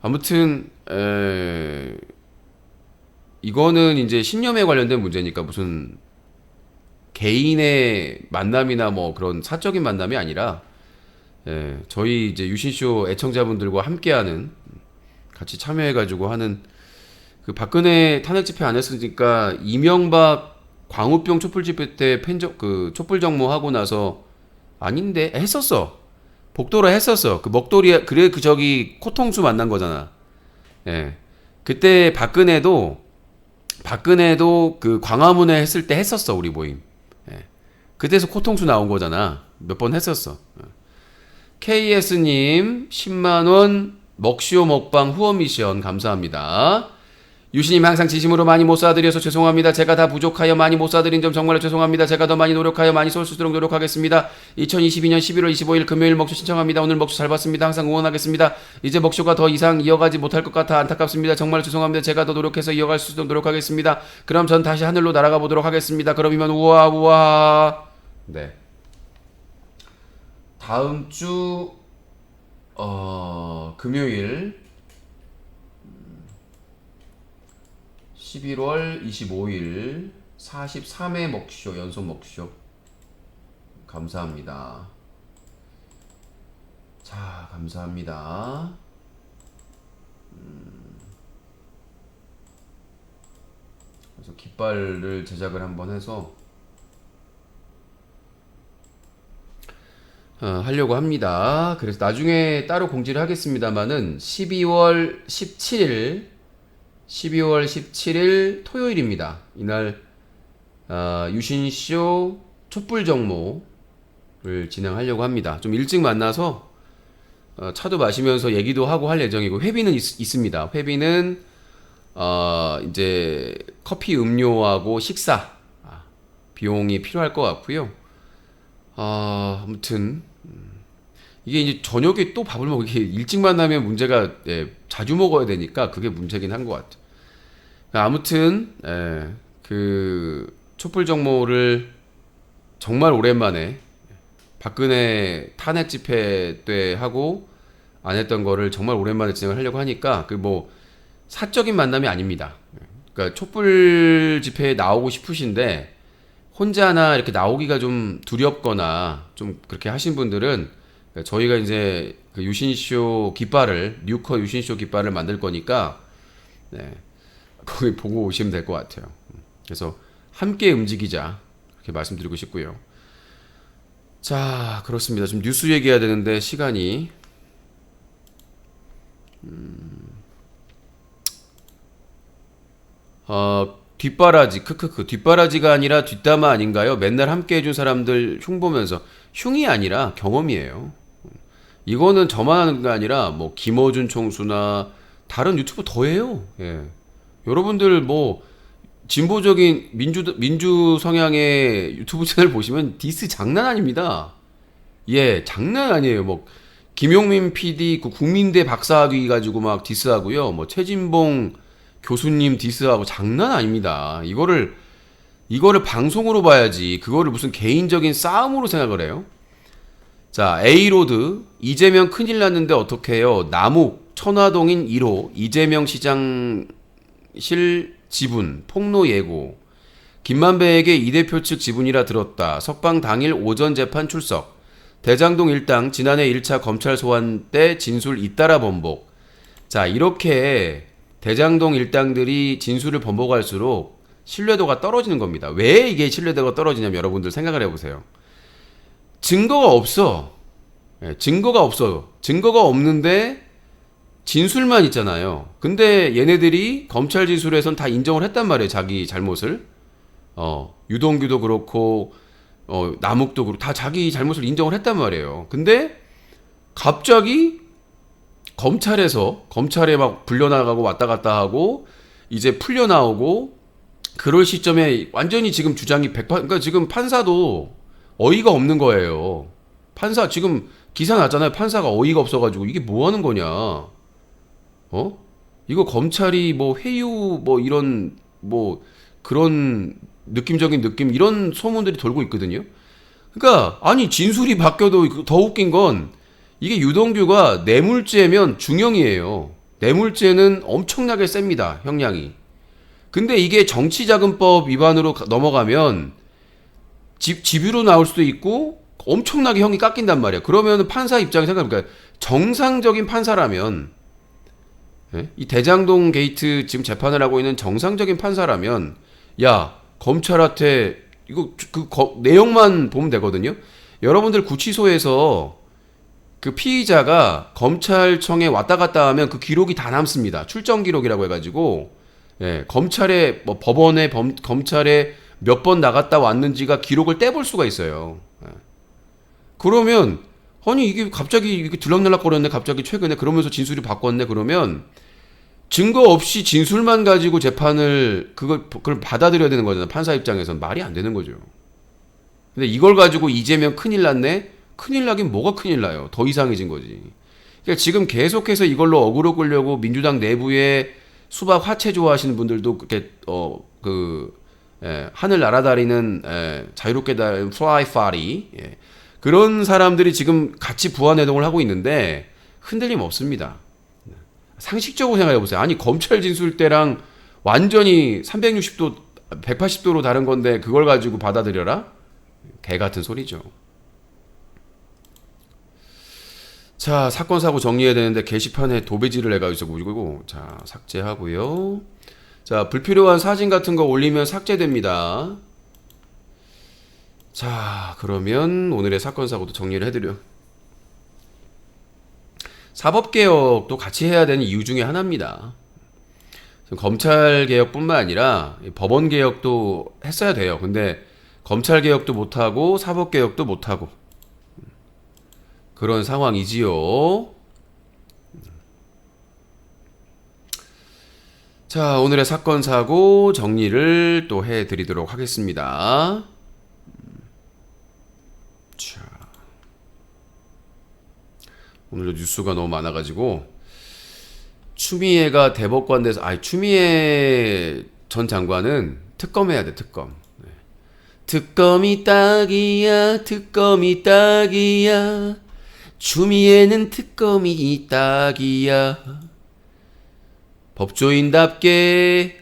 S1: 아무튼 이거는 이제 신념에 관련된 문제니까 무슨 개인의 만남이나 뭐 그런 사적인 만남이 아니라 저희 이제 유신쇼 애청자분들과 함께하는 같이 참여해가지고 하는 그 박근혜 탄핵 집회 안 했으니까 이명박 광우병 촛불 집회 때 그 촛불 정모하고 나서 아닌데 했었어. 복도로 했었어. 그 먹돌이 그래 그 저기 코통수 만난 거잖아. 그때 박근혜도 그 광화문에 했을 때 했었어 우리 모임. 그때서 코통수 나온 거잖아. 몇 번 했었어. KS님 10만원 먹쇼 먹방 후원 미션 감사합니다. 유신님 항상 진심으로 많이 못 사드려서 죄송합니다. 제가 다 부족하여 많이 못 사드린 점 정말로 죄송합니다. 제가 더 많이 노력하여 많이 쏠 수 있도록 노력하겠습니다. 2022년 11월 25일 금요일 먹쇼 신청합니다. 오늘 먹쇼 잘 봤습니다. 항상 응원하겠습니다. 이제 먹쇼가 더 이상 이어가지 못할 것 같아 안타깝습니다. 정말 죄송합니다. 제가 더 노력해서 이어갈 수 있도록 노력하겠습니다. 그럼 전 다시 하늘로 날아가 보도록 하겠습니다. 그럼 이만 우와 우와. 네. 다음 주 금요일 11월 25일 43회 먹쇼 연속 먹쇼 감사합니다. 자, 감사합니다. 그래서 깃발을 제작을 한번 해서 하려고 합니다. 그래서 나중에 따로 공지를 하겠습니다만은 12월 17일 토요일입니다. 이날 유신쇼 촛불 정모를 진행하려고 합니다. 좀 일찍 만나서 차도 마시면서 얘기도 하고 할 예정이고 회비는 있습니다. 회비는 이제 커피 음료하고 식사 비용이 필요할 것 같고요. 아무튼 이게 이제 저녁에 또 밥을 먹기 일찍 만나면 문제가 자주 먹어야 되니까 그게 문제긴 한 것 같아요. 아무튼 그 촛불 정모를 정말 오랜만에 박근혜 탄핵 집회 때 하고 안 했던 거를 정말 오랜만에 진행을 하려고 하니까 그 뭐 사적인 만남이 아닙니다. 그러니까 촛불 집회에 나오고 싶으신데 혼자나 이렇게 나오기가 좀 두렵거나 좀 그렇게 하신 분들은 저희가 이제 그 유신쇼 깃발을 뉴커 유신쇼 깃발을 만들 거니까 거기 보고 오시면 될 것 같아요. 그래서 함께 움직이자 이렇게 말씀드리고 싶고요. 자, 그렇습니다. 지금 뉴스 얘기해야 되는데 시간이 뒷바라지 크크크 뒷바라지가 아니라 뒷담화 아닌가요? 맨날 함께 해준 사람들 흉 보면서 흉이 아니라 경험이에요. 이거는 저만 하는 게 아니라 뭐 김어준 총수나 다른 유튜브 더 해요. 예. 여러분들 뭐 진보적인 민주 성향의 유튜브 채널 보시면 디스 장난 아닙니다. 예, 장난 아니에요. 뭐 김용민 PD 그 국민대 박사학위 가지고 막 디스하고요. 뭐 최진봉 교수님 디스하고 장난 아닙니다. 이거를 방송으로 봐야지. 그거를 무슨 개인적인 싸움으로 생각을 해요. 자, A로드 이재명 큰일 났는데 어떡해요? 남욱 천화동인 1호 이재명 시장실 지분 폭로 예고. 김만배에게 이 대표 측 지분이라 들었다. 석방 당일 오전 재판 출석. 대장동 일당 지난해 1차 검찰 소환 때 진술 잇따라 번복. 자, 이렇게 대장동 일당들이 진술을 번복할수록 신뢰도가 떨어지는 겁니다. 왜 이게 신뢰도가 떨어지냐면 여러분들 생각을 해보세요. 증거가 없어. 증거가 없어요. 증거가 없는데 진술만 있잖아요. 근데 얘네들이 검찰 진술에선 다 인정을 했단 말이에요. 자기 잘못을. 유동규도 그렇고 남욱도 그렇고 다 자기 잘못을 인정을 했단 말이에요. 근데 갑자기 검찰에 막 불려나가고 왔다 갔다 하고 이제 풀려나오고 그럴 시점에 완전히 지금 주장이 그러니까 지금 판사도 어이가 없는 거예요. 판사 지금 기사 났잖아요. 판사가 어이가 없어가지고 이게 뭐 하는 거냐. 이거 검찰이 뭐 회유 뭐 이런 뭐 그런 느낌적인 느낌 이런 소문들이 돌고 있거든요. 그러니까 아니 진술이 바뀌어도 더 웃긴 건 이게 유동규가 뇌물죄면 중형이에요. 뇌물죄는 엄청나게 셉니다. 형량이. 근데 이게 정치자금법 위반으로 넘어가면 집유로 나올 수도 있고 엄청나게 형이 깎인단 말이야. 그러면 판사 입장에 생각해보니까 정상적인 판사라면 이 대장동 게이트 지금 재판을 하고 있는 정상적인 판사라면 야 검찰한테 이거 내용만 보면 되거든요. 여러분들 구치소에서 그 피의자가 검찰청에 왔다 갔다 하면 그 기록이 다 남습니다. 출정 기록이라고 해가지고 검찰에 뭐 법원에 검찰에 몇 번 나갔다 왔는지가 기록을 떼볼 수가 있어요. 그러면 아니 이게 갑자기 이게 들락날락거렸네 갑자기 최근에 그러면서 진술이 바꿨네 그러면 증거 없이 진술만 가지고 재판을 그걸 받아들여야 되는 거잖아요. 판사 입장에서는 말이 안 되는 거죠. 근데 이걸 가지고 이재명 큰일 났네? 큰일 나긴 뭐가 큰일 나요. 더 이상해진 거지. 그러니까 지금 계속해서 이걸로 어그로 끌려고 민주당 내부에 수박 화채 좋아하시는 분들도 그렇게 하늘 날아다니는 자유롭게 다니는 플라이 파리 그런 사람들이 지금 같이 부안해동을 하고 있는데 흔들림 없습니다. 상식적으로 생각해 보세요. 아니 검찰 진술 때랑 완전히 360도 180도로 다른 건데 그걸 가지고 받아들여라? 개 같은 소리죠. 자, 사건 사고 정리해야 되는데 게시판에 도배질을 해가지고 자 삭제하고요. 자, 불필요한 사진 같은 거 올리면 삭제됩니다. 자, 그러면 오늘의 사건 사고도 정리를 해드려. 사법개혁도 같이 해야 되는 이유 중에 하나입니다. 검찰개혁뿐만 아니라 법원개혁도 했어야 돼요. 근데 검찰개혁도 못하고 사법개혁도 못하고 그런 상황이지요. 자, 오늘의 사건 사고 정리를 또 해드리도록 하겠습니다. 자, 오늘도 뉴스가 너무 많아가지고 추미애가 대법관 돼서 추미애 전 장관은 특검해야 돼. 특검. 네. 특검이 딱이야. 특검이 딱이야. 추미애는 특검이 딱이야. 법조인답게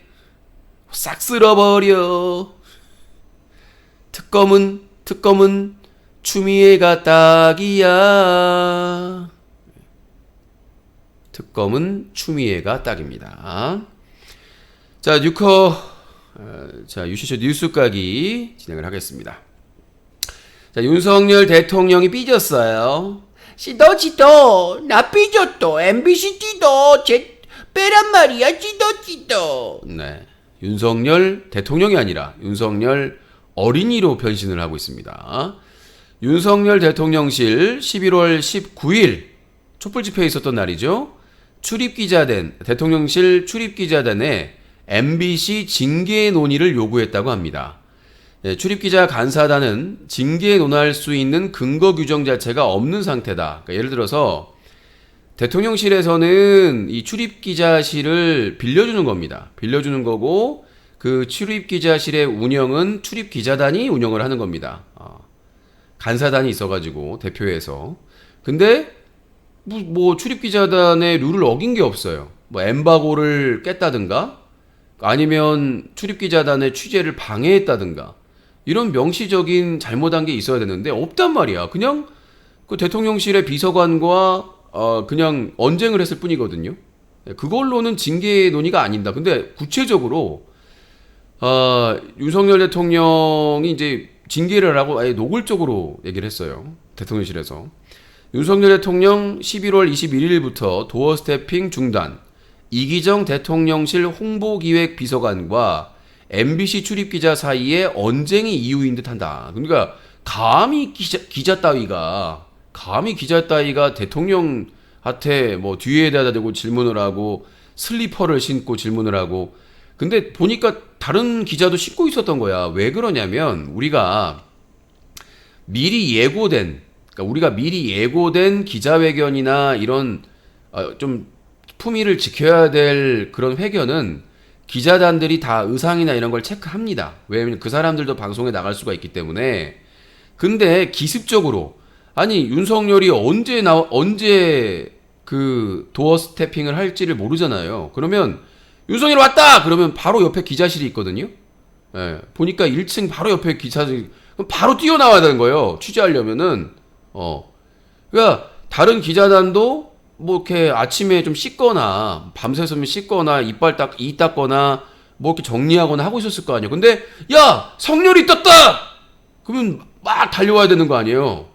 S1: 싹 쓸어버려. 특검은 추미애가 딱이야. 특검은 추미애가 딱입니다. 자, 유시쇼 뉴스 까기 진행을 하겠습니다. 자, 윤석열 대통령이 삐졌어요.
S4: 시도 나 삐졌도 MBC 찌도 제 빼란 말이야 찌도.
S1: 네, 윤석열 대통령이 아니라 윤석열 어린이로 변신을 하고 있습니다. 윤석열 대통령실 11월 19일 촛불집회에 있었던 날이죠. 대통령실 출입기자단에 MBC 징계 논의를 요구했다고 합니다. 네, 출입기자 간사단은 징계 논할 수 있는 근거 규정 자체가 없는 상태다. 그러니까 예를 들어서 대통령실에서는 이 출입기자실을 빌려주는 겁니다. 빌려주는 거고 그 출입기자실의 운영은 출입기자단이 운영을 하는 겁니다. 간사단이 있어가지고 대표에서. 근데 뭐 출입기자단의 룰을 어긴 게 없어요. 뭐 엠바고를 깼다든가 아니면 출입기자단의 취재를 방해했다든가 이런 명시적인 잘못한 게 있어야 되는데 없단 말이야. 그냥 그 대통령실의 비서관과 그냥 언쟁을 했을 뿐이거든요. 그걸로는 징계 논의가 아닌다. 근데 구체적으로 윤석열 대통령이 이제 징계를 하고 아예 노골적으로 얘기를 했어요. 대통령실에서. 윤석열 대통령 11월 21일부터 도어 스태핑 중단, 이기정 대통령실 홍보기획 비서관과 MBC 출입기자 사이에 언쟁이 이유인 듯한다. 그러니까 감히 기자 따위가 대통령한테 뭐 뒤에다 대고 질문을 하고 슬리퍼를 신고 질문을 하고 근데 보니까 다른 기자도 신고 있었던 거야. 왜 그러냐면 우리가 미리 예고된 기자회견이나 이런 좀 품위를 지켜야 될 그런 회견은 기자단들이 다 의상이나 이런 걸 체크합니다. 왜냐면 그 사람들도 방송에 나갈 수가 있기 때문에. 근데 기습적으로 아니 윤석열이 언제 그 도어 스태핑을 할지를 모르잖아요. 그러면 윤석열 왔다! 그러면 바로 옆에 기자실이 있거든요. 예, 보니까 1층 바로 옆에 기자실, 그럼 바로 뛰어나와야 되는 거예요. 취재하려면은. 그러니까 다른 기자단도 뭐 이렇게 아침에 좀 씻거나 밤새서면 씻거나 이 닦거나 뭐 이렇게 정리하거나 하고 있었을 거 아니에요. 근데 야! 성렬이 떴다! 그러면 막 달려와야 되는 거 아니에요.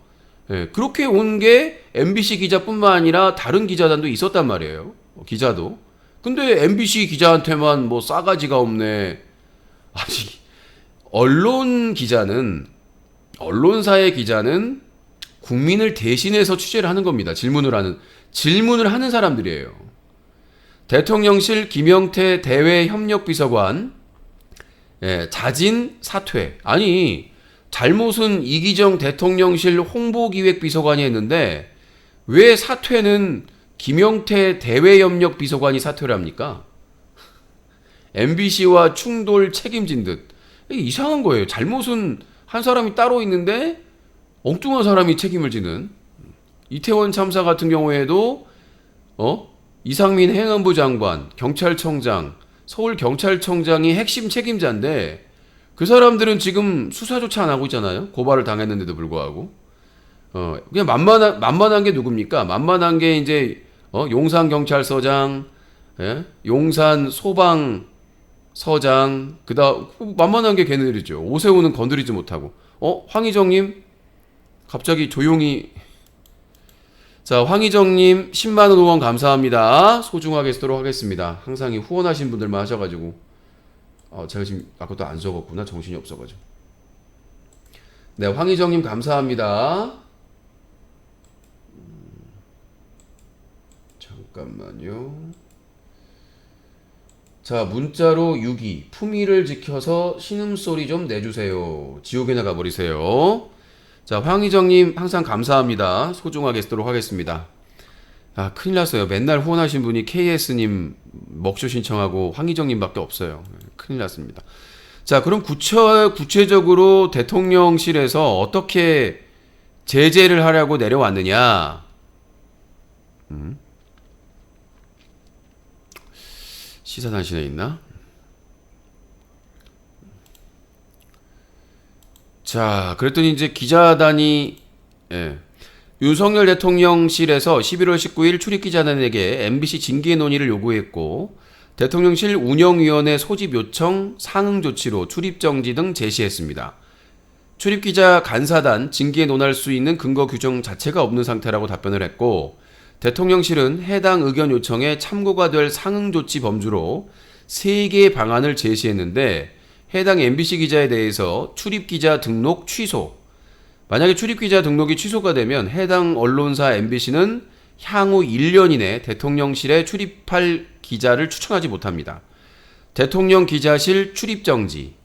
S1: 예, 그렇게 온 게 MBC 기자뿐만 아니라 다른 기자단도 있었단 말이에요. 기자도. 근데 MBC 기자한테만 뭐 싸가지가 없네. 아니, 언론사의 기자는 국민을 대신해서 취재를 하는 겁니다. 질문을 하는 사람들이에요. 대통령실 김영태 대외협력비서관 자진 사퇴. 아니 잘못은 이기정 대통령실 홍보기획비서관이 했는데 왜 사퇴는 김영태 대외협력비서관이 사퇴를 합니까? MBC와 충돌 책임진 듯. 이상한 거예요. 잘못은 한 사람이 따로 있는데 엉뚱한 사람이 책임을 지는. 이태원 참사 같은 경우에도 이상민 행안부 장관, 경찰청장, 서울경찰청장이 핵심 책임자인데 그 사람들은 지금 수사조차 안 하고 있잖아요. 고발을 당했는데도 불구하고. 그냥 만만한 게 누굽니까? 만만한 게 이제 용산경찰서장, 용산 소방서장, 그다음 만만한 게 걔네들이죠. 오세훈은 건드리지 못하고. 황희정님 갑자기 조용히. 자, 황희정님 10만원 후원 감사합니다. 소중하게 쓰도록 하겠습니다. 항상 이 후원하신 분들만 하셔가지고 제가 지금 아까도 안 적었구나. 정신이 없어가지고. 네, 황희정님 감사합니다. 잠깐만요. 자, 문자로 6위 품위를 지켜서 신음소리 좀 내주세요. 지옥에 나가버리세요. 자, 황희정님 항상 감사합니다. 소중하게 쓰도록 하겠습니다. 아, 큰일 났어요. 맨날 후원하신 분이 KS님 먹쇼 신청하고 황희정님밖에 없어요. 큰일 났습니다. 자, 그럼 구체적으로 대통령실에서 어떻게 제재를 하려고 내려왔느냐? 시사단신에 있나? 자, 그랬더니 이제 기자단이 윤석열 대통령실에서 11월 19일 출입기자단에게 MBC 징계 논의를 요구했고 대통령실 운영위원회 소집 요청 상응 조치로 출입정지 등 제시했습니다. 출입기자 간사단 징계 논할 수 있는 근거 규정 자체가 없는 상태라고 답변을 했고 대통령실은 해당 의견 요청에 참고가 될 상응 조치 범주로 3개의 방안을 제시했는데 해당 MBC 기자에 대해서 출입기자 등록 취소. 만약에 출입기자 등록이 취소가 되면 해당 언론사 MBC는 향후 1년 이내 대통령실에 출입할 기자를 추천하지 못합니다. 대통령 기자실 출입정지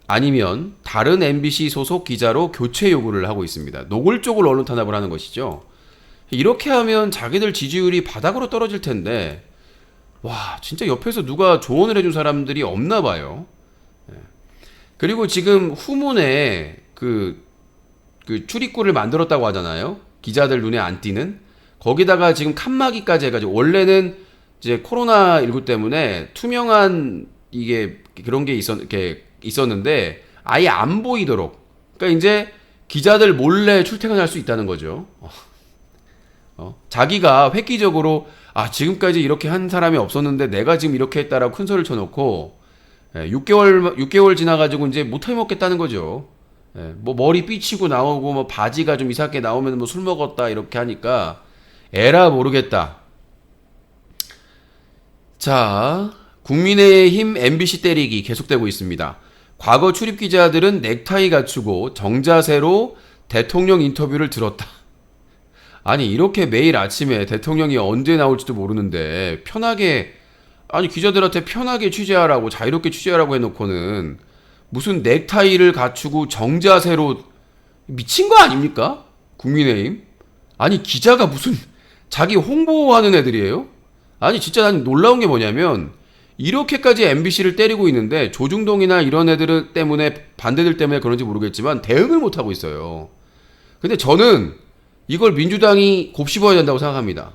S1: 아니면 다른 MBC 소속 기자로 교체 요구를 하고 있습니다. 노골적으로 언론 탄압을 하는 것이죠. 이렇게 하면 자기들 지지율이 바닥으로 떨어질 텐데 와, 진짜 옆에서 누가 조언을 해준 사람들이 없나 봐요. 그리고 지금 후문에 그 출입구를 만들었다고 하잖아요. 기자들 눈에 안 띄는. 거기다가 지금 칸막이까지 해가지고 원래는 이제 코로나19 때문에 투명한 이게 그런 게 있었는데 아예 안 보이도록. 그러니까 이제 기자들 몰래 출퇴근할 수 있다는 거죠. 자기가 획기적으로 지금까지 이렇게 한 사람이 없었는데 내가 지금 이렇게 했다라고 큰 소리를 쳐놓고 6개월 지나가지고 이제 못 해먹겠다는 거죠. 뭐 머리 삐치고 나오고 뭐 바지가 좀 이상하게 나오면 뭐 술 먹었다 이렇게 하니까 에라 모르겠다. 자, 국민의힘 MBC 때리기 계속되고 있습니다. 과거 출입 기자들은 넥타이 갖추고 정자세로 대통령 인터뷰를 들었다. 아니 이렇게 매일 아침에 대통령이 언제 나올지도 모르는데 편하게 기자들한테 편하게 취재하라고 자유롭게 취재하라고 해놓고는 무슨 넥타이를 갖추고 정자세로 미친 거 아닙니까? 국민의힘? 아니 기자가 무슨 자기 홍보하는 애들이에요? 아니 진짜 난 놀라운 게 뭐냐면 이렇게까지 MBC를 때리고 있는데 조중동이나 이런 애들 때문에 반대들 때문에 그런지 모르겠지만 대응을 못하고 있어요. 근데 저는 이걸 민주당이 곱씹어야 된다고 생각합니다.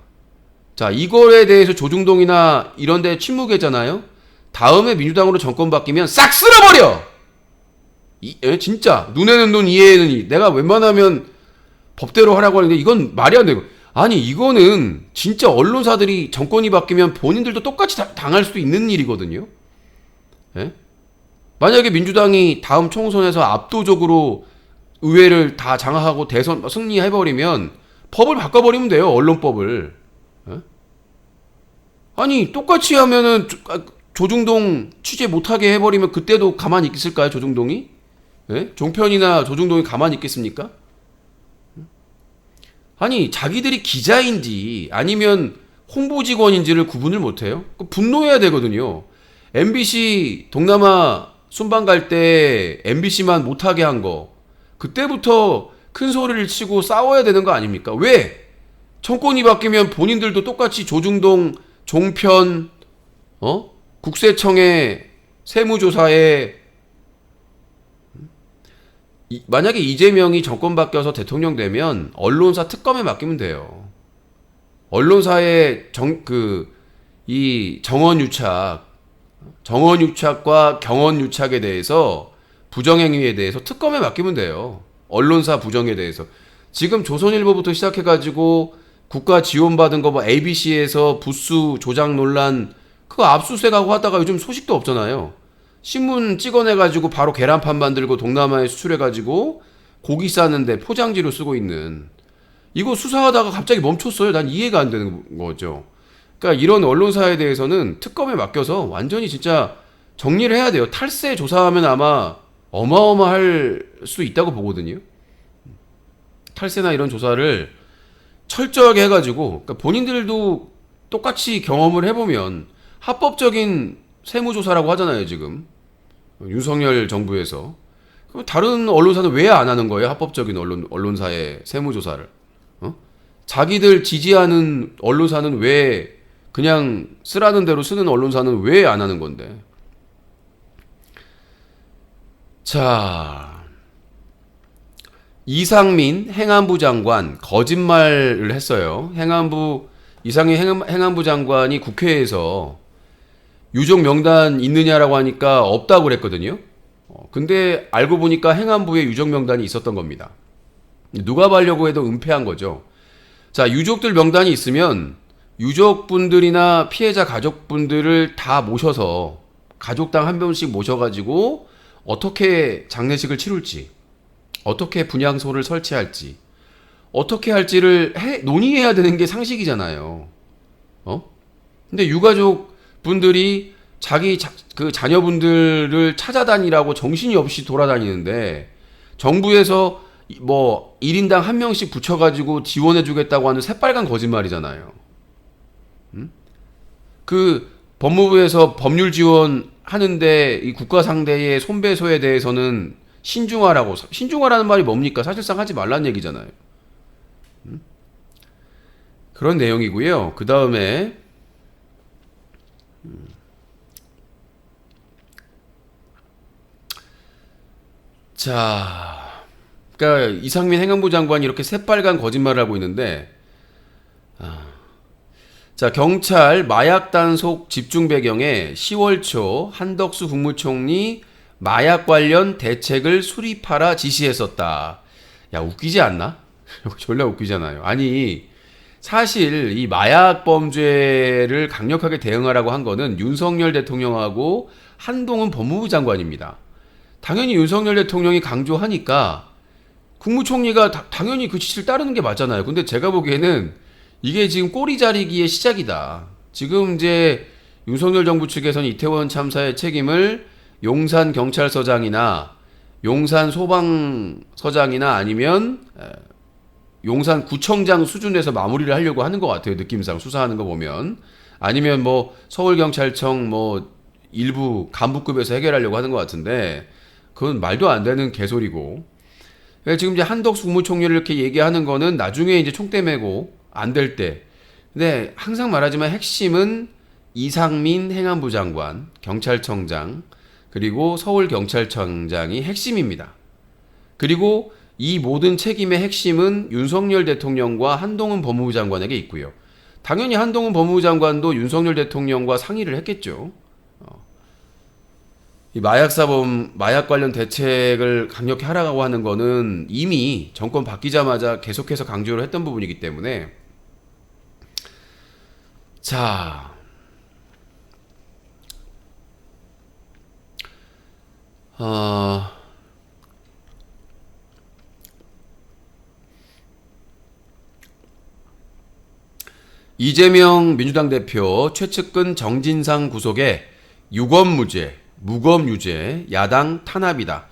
S1: 자, 이거에 대해서 조중동이나 이런 데 침묵했잖아요. 다음에 민주당으로 정권 바뀌면 싹 쓸어버려! 진짜 눈에는 눈 이에는 이. 내가 웬만하면 법대로 하라고 하는데 이건 말이 안 되고. 아니 이거는 진짜 언론사들이 정권이 바뀌면 본인들도 똑같이 당할 수도 있는 일이거든요. 만약에 민주당이 다음 총선에서 압도적으로 의회를 다 장악하고 대선 승리해버리면 법을 바꿔버리면 돼요. 언론법을. 아니 똑같이 하면은 조중동 취재 못하게 해버리면 그때도 가만히 있을까요? 조중동이? 종편이나 조중동이 가만히 있겠습니까? 아니 자기들이 기자인지 아니면 홍보 직원인지를 구분을 못해요? 분노해야 되거든요. MBC 동남아 순방 갈 때 MBC만 못하게 한 거, 그때부터 큰 소리를 치고 싸워야 되는 거 아닙니까? 왜? 정권이 바뀌면 본인들도 똑같이 조중동, 종편, 국세청의 세무조사에 만약에 이재명이 정권 바뀌어서 대통령 되면 언론사 특검에 맡기면 돼요. 언론사의 정원유착과 경원유착에 대해서 부정행위에 대해서 특검에 맡기면 돼요. 언론사 부정에 대해서. 지금 조선일보부터 시작해가지고 국가 지원받은 거 뭐 ABC에서 부수 조작 논란 그거 압수수색하고 하다가 요즘 소식도 없잖아요. 신문 찍어내가지고 바로 계란판 만들고 동남아에 수출해가지고 고기 싸는데 포장지로 쓰고 있는 이거 수사하다가 갑자기 멈췄어요. 난 이해가 안 되는 거죠. 그러니까 이런 언론사에 대해서는 특검에 맡겨서 완전히 진짜 정리를 해야 돼요. 탈세 조사하면 아마 어마어마할 수 있다고 보거든요. 탈세나 이런 조사를 철저하게 해가지고 그러니까 본인들도 똑같이 경험을 해보면 합법적인 세무조사라고 하잖아요. 지금 윤석열 정부에서. 그럼 다른 언론사는 왜 안 하는 거예요? 합법적인 언론사의 세무조사를. 자기들 지지하는 언론사는 왜 그냥 쓰라는 대로 쓰는 언론사는 왜 안 하는 건데. 자, 이상민 행안부 장관 거짓말을 했어요. 이상민 행안부 장관이 국회에서 유족 명단 있느냐라고 하니까 없다고 그랬거든요. 근데 알고 보니까 행안부에 유족 명단이 있었던 겁니다. 누가 봐려고 해도 은폐한 거죠. 자, 유족들 명단이 있으면 유족분들이나 피해자 가족분들을 다 모셔서 가족당 한 명씩 모셔가지고 어떻게 장례식을 치룰지, 어떻게 분향소를 설치할지, 어떻게 할지를 논의해야 되는 게 상식이잖아요. 근데 유가족 분들이 자기 자녀분들을 찾아다니라고 정신이 없이 돌아다니는데 정부에서 뭐 1인당 한 명씩 붙여가지고 지원해주겠다고 하는 새빨간 거짓말이잖아요. 그 법무부에서 법률 지원하는데 이 국가 상대의 손배소에 대해서는 신중하라는 말이 뭡니까? 사실상 하지 말라는 얘기잖아요. 그런 내용이고요. 그 다음에 자, 그러니까 이상민 행안부 장관이 이렇게 새빨간 거짓말을 하고 있는데, 자, 경찰 마약 단속 집중 배경에 10월 초 한덕수 국무총리 마약 관련 대책을 수립하라 지시했었다. 야, 웃기지 않나? 졸라 웃기잖아요. 아니, 사실 이 마약 범죄를 강력하게 대응하라고 한 거는 윤석열 대통령하고 한동훈 법무부 장관입니다. 당연히 윤석열 대통령이 강조하니까 국무총리가 당연히 그 지시를 따르는 게 맞잖아요. 근데 제가 보기에는 이게 지금 꼬리 자리기의 시작이다. 지금 이제 윤석열 정부 측에서는 이태원 참사의 책임을 용산 경찰서장이나 용산 소방서장이나 아니면 용산 구청장 수준에서 마무리를 하려고 하는 것 같아요. 느낌상 수사하는 거 보면. 아니면 뭐 서울경찰청 뭐 일부 간부급에서 해결하려고 하는 것 같은데 그건 말도 안 되는 개소리고. 지금 이제 한덕수 국무총리를 이렇게 얘기하는 거는 나중에 이제 총대 메고 안 될 때. 근데 항상 말하지만 핵심은 이상민 행안부 장관, 경찰청장, 그리고 서울경찰청장이 핵심입니다. 그리고 이 모든 책임의 핵심은 윤석열 대통령과 한동훈 법무부 장관에게 있고요. 당연히 한동훈 법무부 장관도 윤석열 대통령과 상의를 했겠죠. 이 마약사범, 마약 관련 대책을 강력히 하라고 하는 거는 이미 정권 바뀌자마자 계속해서 강조를 했던 부분이기 때문에. 자, 이재명 민주당 대표 최측근 정진상 구속에 유검무죄, 무검유죄, 야당 탄압이다.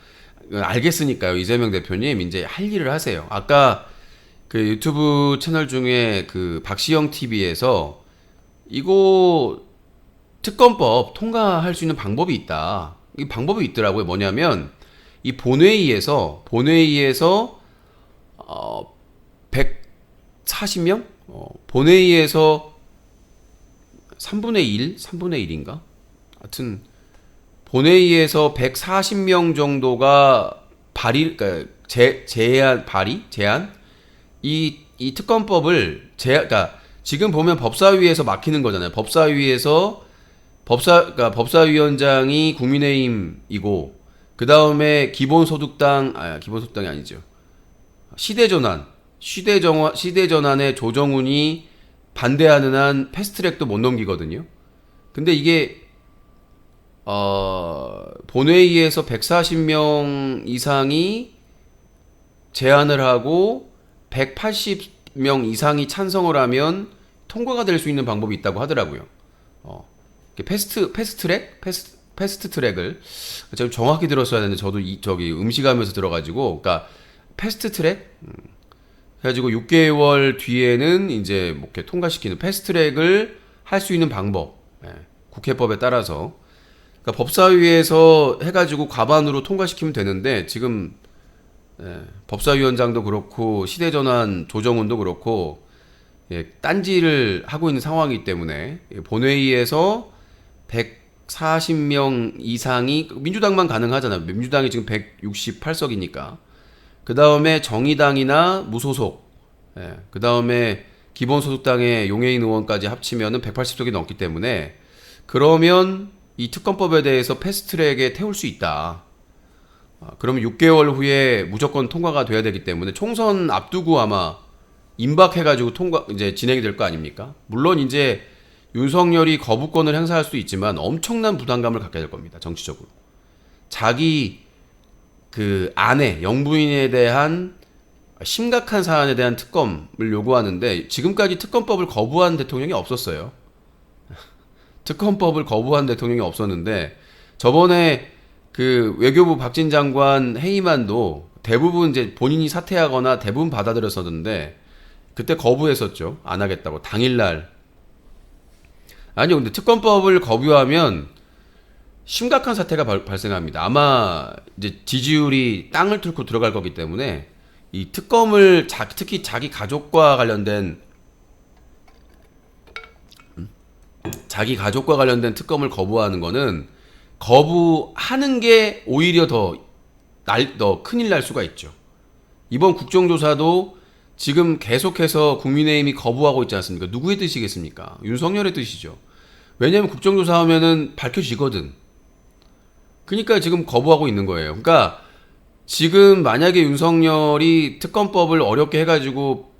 S1: 알겠으니까요. 이재명 대표님 이제 할 일을 하세요. 아까 그 유튜브 채널 중에 그 박시영 TV에서 이거 특검법 통과할 수 있는 방법이 있다. 이 방법이 있더라고요. 뭐냐면 이 본회의에서 140명? 본회의에서 3분의 1? 3분의 1인가? 하여튼 본회의에서 140명 정도가 그러니까 제안 이 특검법을 그러니까 지금 보면 법사위에서 막히는 거잖아요. 법사위에서 그러니까 법사위원장이 국민의힘이고 그 다음에 기본소득당이 아니죠. 시대전환의 조정훈이 반대하는 한 패스트트랙도 못 넘기거든요. 근데 이게 본회의에서 140명 이상이 제안을 하고 180명 이상이 찬성을 하면 통과가 될 수 있는 방법이 있다고 하더라고요. 패스트 트랙을 제가 정확히 들었어야 되는데 저도 저기 음식하면서 들어가지고 그러니까 패스트 트랙 해가지고 6개월 뒤에는 이제 뭐 이렇게 통과시키는 패스트 트랙을 할 수 있는 방법 국회법에 따라서 그러니까 법사위에서 해가지고 과반으로 통과시키면 되는데 지금 법사위원장도 그렇고 시대전환 조정훈도 그렇고 딴지를 하고 있는 상황이기 때문에 본회의에서 140명 이상이 민주당만 가능하잖아요. 민주당이 지금 168석이니까 그 다음에 정의당이나 무소속 그 다음에 기본소득당의 용해인 의원까지 합치면은 180석이 넘기 때문에 그러면 이 특검법에 대해서 패스트트랙에 태울 수 있다. 그러면 6개월 후에 무조건 통과가 돼야 되기 때문에 총선 앞두고 아마 임박해가지고 이제 진행이 될 거 아닙니까? 물론 이제 윤석열이 거부권을 행사할 수도 있지만 엄청난 부담감을 갖게 될 겁니다. 정치적으로. 자기 그 아내, 영부인에 대한 심각한 사안에 대한 특검을 요구하는데 지금까지 특검법을 거부한 대통령이 없었어요. 특검법을 거부한 대통령이 없었는데 저번에 그 외교부 박진 장관 해임안도 대부분 이제 본인이 사퇴하거나 대부분 받아들였었는데 그때 거부했었죠. 안 하겠다고 당일날. 아니요, 근데 특검법을 거부하면 심각한 사태가 발생합니다. 아마 이제 지지율이 땅을 뚫고 들어갈 거기 때문에 이 특검을 특히 자기 가족과 관련된 특검을 거부하는 거는 거부하는 게 오히려 더 큰일 날 수가 있죠. 이번 국정조사도 지금 계속해서 국민의힘이 거부하고 있지 않습니까? 누구의 뜻이겠습니까? 윤석열의 뜻이죠. 왜냐하면 국정조사 하면은 밝혀지거든. 그러니까 지금 거부하고 있는 거예요. 그러니까 지금 만약에 윤석열이 특검법을 어렵게 해가지고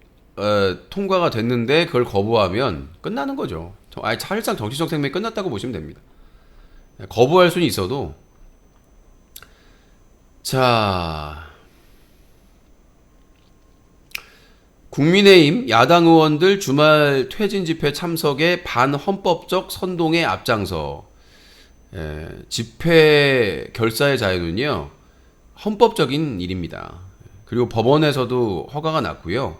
S1: 통과가 됐는데 그걸 거부하면 끝나는 거죠. 사실상 정치적 생명이 끝났다고 보시면 됩니다. 거부할 수는 있어도 자 국민의힘 야당 의원들 주말 퇴진 집회 참석에 반헌법적 선동에 앞장서 집회 결사의 자유는요 헌법적인 일입니다. 그리고 법원에서도 허가가 났고요.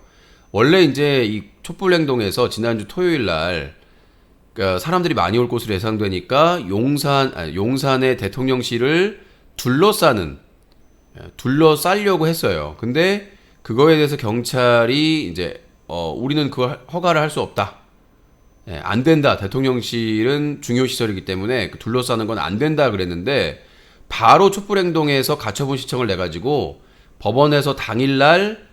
S1: 원래 이제 이 촛불행동에서 지난주 토요일 날 그러니까 사람들이 많이 올 것으로 예상되니까 용산의 대통령실을 둘러싸려고 했어요. 근데 그거에 대해서 경찰이 이제 우리는 그걸 허가를 할 수 없다. 안 된다. 대통령실은 중요 시설이기 때문에 둘러싸는 건 안 된다 그랬는데 바로 촛불행동에서 가처분 신청을 내가지고 법원에서 당일날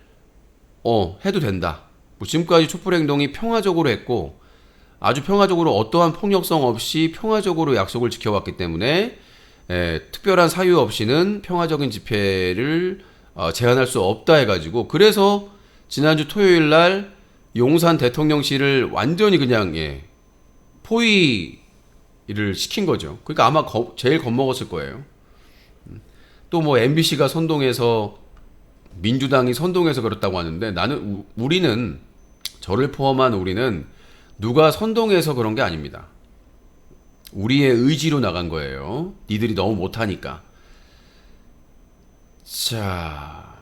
S1: 해도 된다. 뭐 지금까지 촛불행동이 평화적으로 했고 아주 평화적으로 어떠한 폭력성 없이 평화적으로 약속을 지켜왔기 때문에 특별한 사유 없이는 평화적인 집회를 제한할 수 없다 해가지고 그래서 지난주 토요일날 용산 대통령실을 완전히 그냥 포위를 시킨 거죠. 그러니까 아마 제일 겁먹었을 거예요. 또 뭐 MBC가 선동해서 민주당이 선동해서 그렇다고 하는데 우리는 저를 포함한 우리는 누가 선동해서 그런 게 아닙니다. 우리의 의지로 나간 거예요. 니들이 너무 못하니까. 자,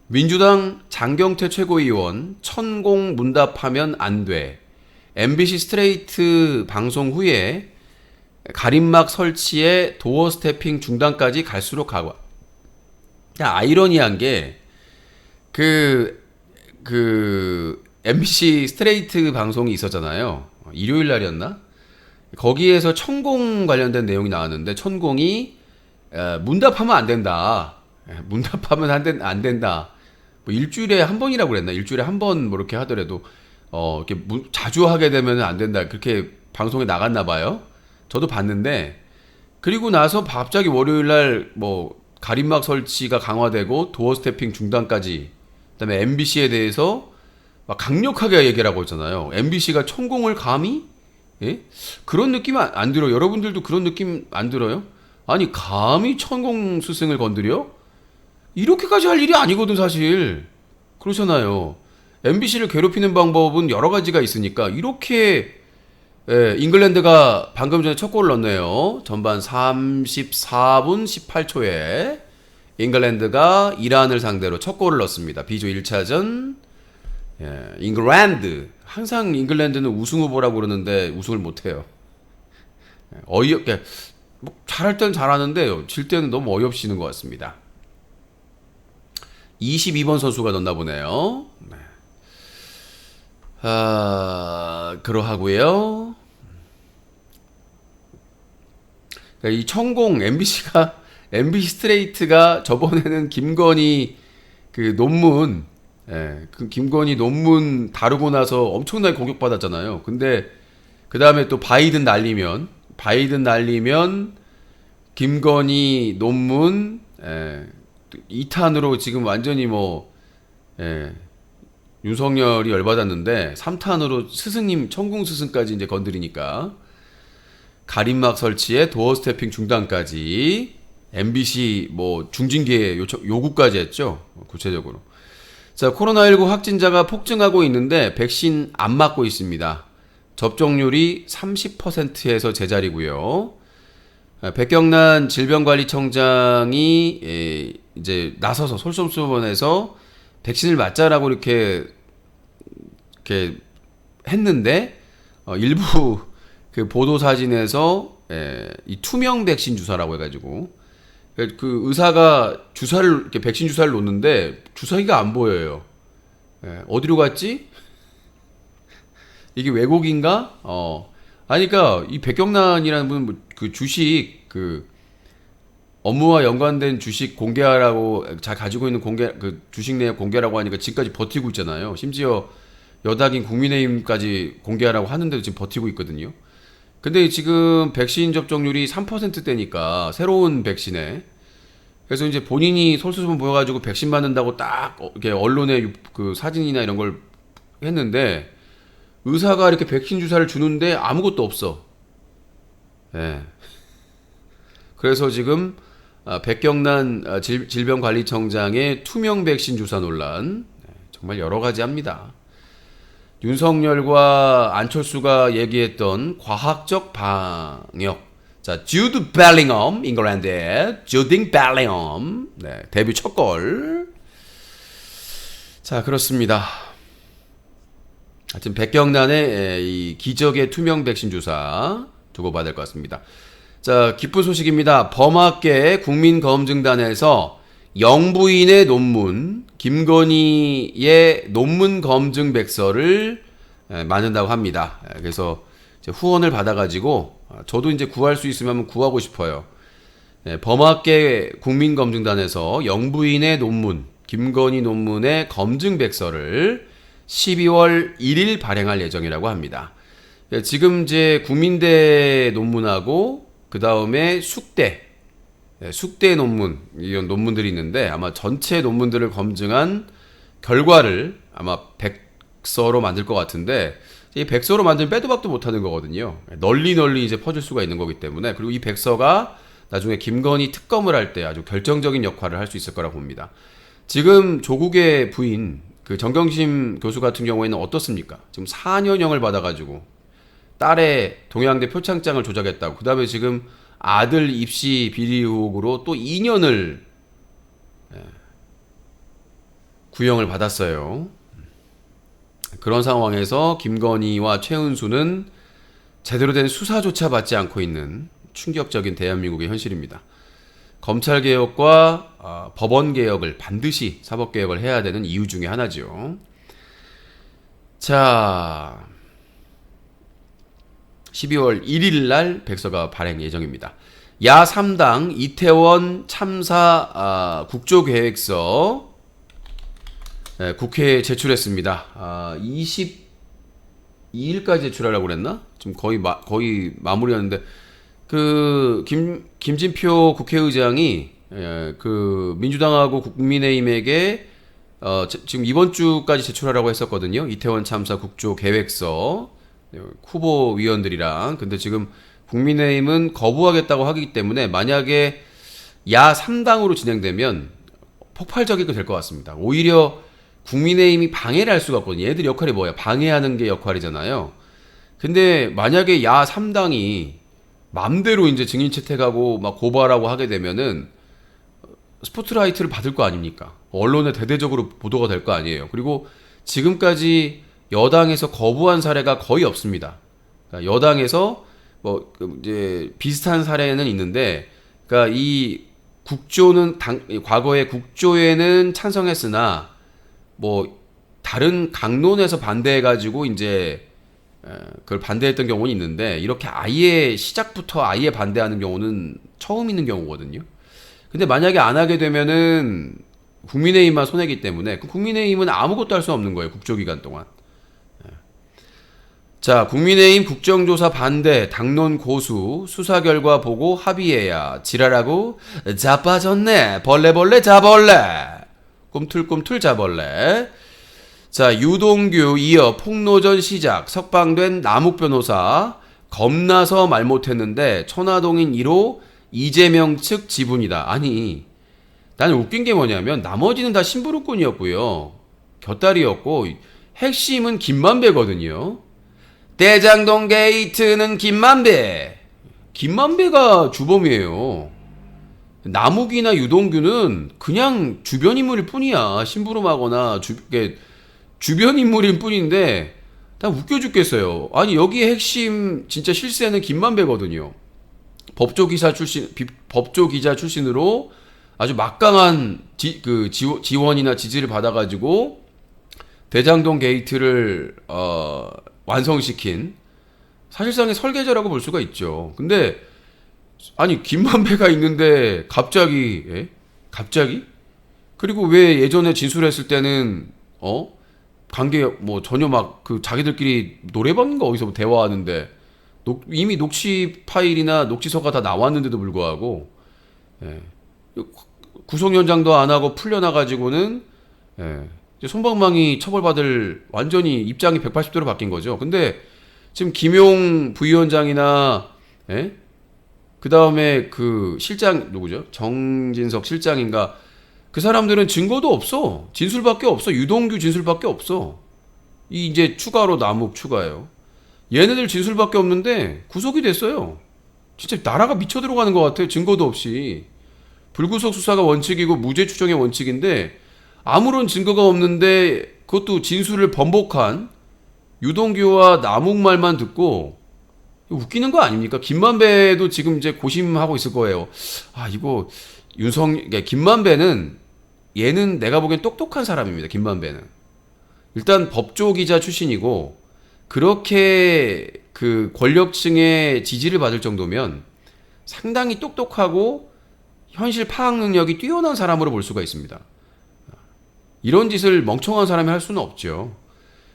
S1: 민주당 장경태 최고위원 천공 문답하면 안 돼. MBC 스트레이트 방송 후에 가림막 설치에 도어 스태핑 중단까지 갈수록 가고. 아이러니한 게 MBC 스트레이트 방송이 있었잖아요. 일요일 날이었나? 거기에서 천공 관련된 내용이 나왔는데 천공이 문답하면 안 된다. 문답하면 안 된다. 뭐 일주일에 한 번이라고 그랬나? 일주일에 한 번 뭐 이렇게 하더라도 이렇게 자주 하게 되면 안 된다. 그렇게 방송에 나갔나 봐요. 저도 봤는데 그리고 나서 갑자기 월요일 날 뭐 가림막 설치가 강화되고 도어 스태핑 중단까지 그다음에 MBC에 대해서 막 강력하게 얘기를 하고 있잖아요. MBC가 천공을 감히? 예? 그런 느낌 안 들어요. 여러분들도 그런 느낌 안 들어요? 아니 감히 천공 스승을 건드려? 이렇게까지 할 일이 아니거든 사실. 그렇잖아요. MBC를 괴롭히는 방법은 여러 가지가 있으니까 이렇게 잉글랜드가 방금 전에 첫 골을 넣었네요. 전반 34분 18초에 잉글랜드가 이란을 상대로 첫 골을 넣었습니다. B조 1차전 잉글랜드. 항상 잉글랜드는 우승 후보라고 그러는데 우승을 못해요. 어이없게 뭐 잘할 때는 잘하는데 질 때는 너무 어이없이는 것 같습니다. 22번 선수가 넣나 보네요. 네. 그러하고요. 그러니까 이 천공 MBC 스트레이트가 저번에는 김건희 그 논문 그 김건희 논문 다루고 나서 엄청나게 공격받았잖아요. 근데 그 다음에 또 바이든 날리면 김건희 논문 2탄으로 지금 완전히 뭐 윤석열이 열받았는데 3탄으로 스승님 천공 스승까지 이제 건드리니까 가림막 설치에 도어 스태핑 중단까지 MBC 뭐 중징계 요구까지 했죠. 구체적으로. 자, 코로나19 확진자가 폭증하고 있는데 백신 안 맞고 있습니다. 접종률이 30%에서 제자리고요. 백경란 질병관리청장이 이제 나서서 솔선수범해서 백신을 맞자라고 이렇게 했는데 일부 그 보도 사진에서 이 투명 백신 주사라고 해가지고 그 의사가 이렇게 백신 주사를 놓는데 주사기가 안 보여요. 어디로 갔지? 이게 왜곡인가? 아니, 그러니까 이 백경란이라는 분은 그 주식 업무와 연관된 주식 공개하라고 가지고 있는 그 주식 내역 공개라고 하니까 지금까지 버티고 있잖아요. 심지어 여당인 국민의힘까지 공개하라고 하는데도 지금 버티고 있거든요. 근데 지금 백신 접종률이 3%대니까 새로운 백신에 그래서 이제 본인이 솔선수범 보여가지고 백신 맞는다고 딱 이렇게 언론에 그 사진이나 이런 걸 했는데 의사가 이렇게 백신 주사를 주는데 아무것도 없어. 그래서 지금 백경란 질병관리청장의 투명 백신 주사 논란 정말 여러 가지 합니다. 윤석열과 안철수가 얘기했던 과학적 방역. 자, 주드 벨링엄, 잉글랜드의 주딩 벨링엄. 네, 데뷔 첫 골. 자, 그렇습니다. 하여튼 백경란의 이 기적의 투명 백신 주사 두고 봐야 될 것 같습니다. 자, 기쁜 소식입니다. 범학계 국민검증단에서 영부인의 논문, 김건희의 논문 검증 백서를 만든다고 합니다. 그래서 이제 후원을 받아가지고 저도 이제 구할 수 있으면 한번 구하고 싶어요. 범학계 국민검증단에서 영부인의 논문, 김건희 논문의 검증 백서를 12월 1일 발행할 예정이라고 합니다. 지금 이제 국민대 논문하고 그 다음에 숙대 논문 이런 논문들이 있는데 아마 전체 논문들을 검증한 결과를 아마 백서로 만들 것 같은데 이 백서로 만들면 빼도 박도 못하는 거거든요. 널리 이제 퍼질 수가 있는 거기 때문에 그리고 이 백서가 나중에 김건희 특검을 할 때 아주 결정적인 역할을 할 수 있을 거라고 봅니다. 지금 조국의 부인 그 정경심 교수 같은 경우에는 어떻습니까? 지금 4년형을 받아가지고 딸의 동양대 표창장을 조작했다고. 그 다음에 지금 아들 입시 비리 의혹으로 또 2년을 구형을 받았어요. 그런 상황에서 김건희와 최은수는 제대로 된 수사조차 받지 않고 있는 충격적인 대한민국의 현실입니다. 검찰개혁과 법원개혁을 반드시 사법개혁을 해야 되는 이유 중에 하나죠. 자, 12월 1일 날 백서가 발행 예정입니다. 야 3당 이태원 참사 국조계획서 국회에 제출했습니다. 22일까지 제출하려고 그랬나? 지금 거의 마무리하는데 김진표 국회의장이 그 민주당하고 국민의힘에게 지금 이번 주까지 제출하라고 했었거든요. 이태원 참사 국조 계획서 후보 위원들이랑. 근데 지금 국민의힘은 거부하겠다고 하기 때문에 만약에 야 3당으로 진행되면 폭발적이게 될 것 같습니다. 오히려 국민의힘이 방해를 할 수가 없거든요. 얘들 역할이 뭐야? 방해하는 게 역할이잖아요. 근데 만약에 야 3당이 맘대로 이제 증인 채택하고 막 고발하고 하게 되면은 스포트라이트를 받을 거 아닙니까? 언론에 대대적으로 보도가 될 거 아니에요. 그리고 지금까지 여당에서 거부한 사례가 거의 없습니다. 그러니까 여당에서 뭐 이제 비슷한 사례는 있는데, 그러니까 이 국조는 과거에 국조에는 찬성했으나 뭐 다른 강론에서 반대해가지고 이제 그걸 반대했던 경우는 있는데, 이렇게 아예 시작부터 아예 반대하는 경우는 처음 있는 경우거든요. 근데 만약에 안 하게 되면은 국민의힘만 손해기 때문에 국민의힘은 아무것도 할 수 없는 거예요. 국조기간 동안. 자, 국민의힘 국정조사 반대, 당론 고수, 수사 결과 보고 합의해야 지랄하고 자빠졌네. 벌레 자벌레. 꿈틀꿈틀 자벌레. 자, 유동규 이어 폭로전 시작. 석방된 남욱 변호사. 겁나서 말 못했는데 천화동인 1호 이재명 측 지분이다. 아니, 나는 웃긴 게 뭐냐면 나머지는 다 심부름꾼이었고요. 곁다리였고 핵심은 김만배거든요. 대장동 게이트는 김만배. 김만배가 주범이에요. 남욱이나 유동규는 그냥 주변 인물일 뿐이야. 심부름하거나 주변 인물일 뿐인데 다 웃겨 죽겠어요. 아니, 여기에 핵심 진짜 실세는 김만배거든요. 법조기자 출신으로 아주 막강한 지원이나 지지를 받아가지고 대장동 게이트를 완성시킨 사실상의 설계자라고 볼 수가 있죠. 근데 아니, 김만배가 있는데 갑자기 그리고 왜 예전에 진술했을 때는 관계 뭐 전혀 막 자기들끼리 노래방인가 어디서 대화하는데 이미 녹취 파일이나 녹취서가 다 나왔는데도 불구하고 구속 연장도 안 하고 풀려나가지고는 이제 솜방망이 처벌받을 완전히 입장이 180도로 바뀐 거죠. 근데 지금 김용 부위원장이나 그 다음에 그 실장 누구죠? 정진석 실장인가? 그 사람들은 증거도 없어. 진술밖에 없어. 유동규 진술밖에 없어. 이제 추가로 남욱 추가예요. 얘네들 진술밖에 없는데 구속이 됐어요. 진짜 나라가 미쳐 들어가는 것 같아요. 증거도 없이. 불구속 수사가 원칙이고 무죄 추정의 원칙인데 아무런 증거가 없는데 그것도 진술을 번복한 유동규와 남욱 말만 듣고 웃기는 거 아닙니까? 김만배도 지금 이제 고심하고 있을 거예요. 아, 이거 김만배는 얘는 내가 보기엔 똑똑한 사람입니다. 김만배는. 일단 법조기자 출신이고 그렇게 그 권력층의 지지를 받을 정도면 상당히 똑똑하고 현실 파악 능력이 뛰어난 사람으로 볼 수가 있습니다. 이런 짓을 멍청한 사람이 할 수는 없죠.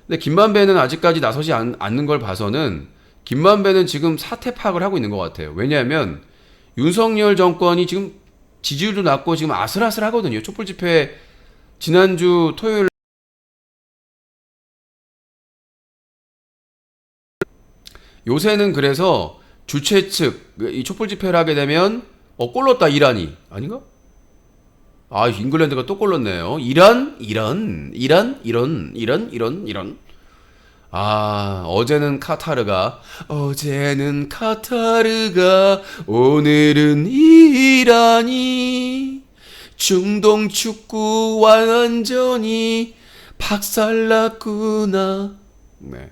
S1: 근데 김만배는 아직까지 나서지 않는 걸 봐서는 김만배는 지금 사태 파악을 하고 있는 것 같아요. 왜냐하면 윤석열 정권이 지금 지지율도 낮고 지금 아슬아슬하거든요. 촛불 집회 지난주 토요일 요새는 그래서 주최 측 이 촛불 집회를 하게 되면 꼴렀다 이란이 아닌가? 아, 잉글랜드가 또 꼴렀네요. 이란. 아, 어제는 카타르가 오늘은 이란이 중동 축구 완전히 박살났구나. 네.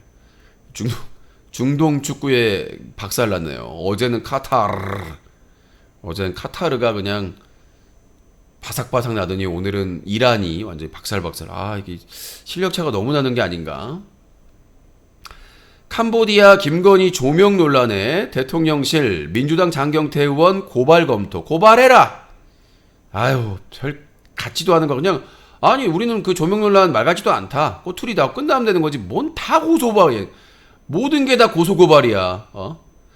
S1: 중동 축구에 박살났네요. 어제는 카타르가 그냥 바삭바삭 나더니 오늘은 이란이 완전히 박살박살. 아, 이게 실력차가 너무 나는 게 아닌가. 캄보디아 김건희 조명 논란에 대통령실 민주당 장경태 의원 고발 검토. 고발해라. 아유, 별 같지도 않은 거 그냥. 아니, 우리는 그 조명 논란 말 같지도 않다. 꼬투리 다 끝나면 되는 거지. 뭔 다 고소고발이야. 모든 게 다 고소고발이야.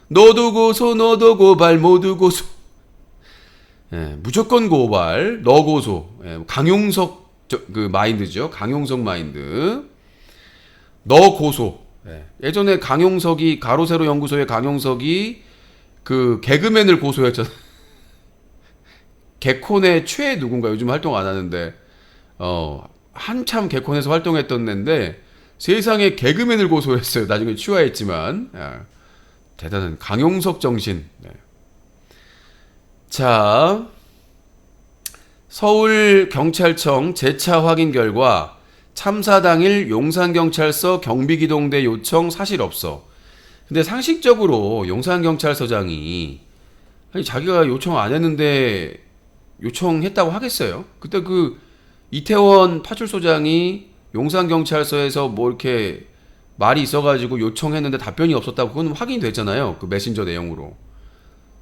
S1: 너도 고소, 너도 고발, 모두 고소. 예, 무조건 고발, 너 고소. 예, 강용석 그 마인드죠. 강용석 마인드. 너 고소. 예. 예전에 강용석이 가로세로 연구소의 강용석이 그 개그맨을 고소했잖아. 개콘의 최 누군가 요즘 활동 안 하는데 한참 개콘에서 활동했던 애인데 세상에 개그맨을 고소했어요. 나중에 취하했지만 대단한 강용석 정신. 네. 자, 서울경찰청 재차 확인 결과 참사 당일 용산경찰서 경비기동대 요청 사실 없어. 근데 상식적으로 용산경찰서장이 아니 자기가 요청 안 했는데 요청했다고 하겠어요? 그때 그 이태원 파출소장이 용산경찰서에서 뭐 이렇게 말이 있어가지고 요청했는데 답변이 없었다고 그건 확인이 됐잖아요. 그 메신저 내용으로.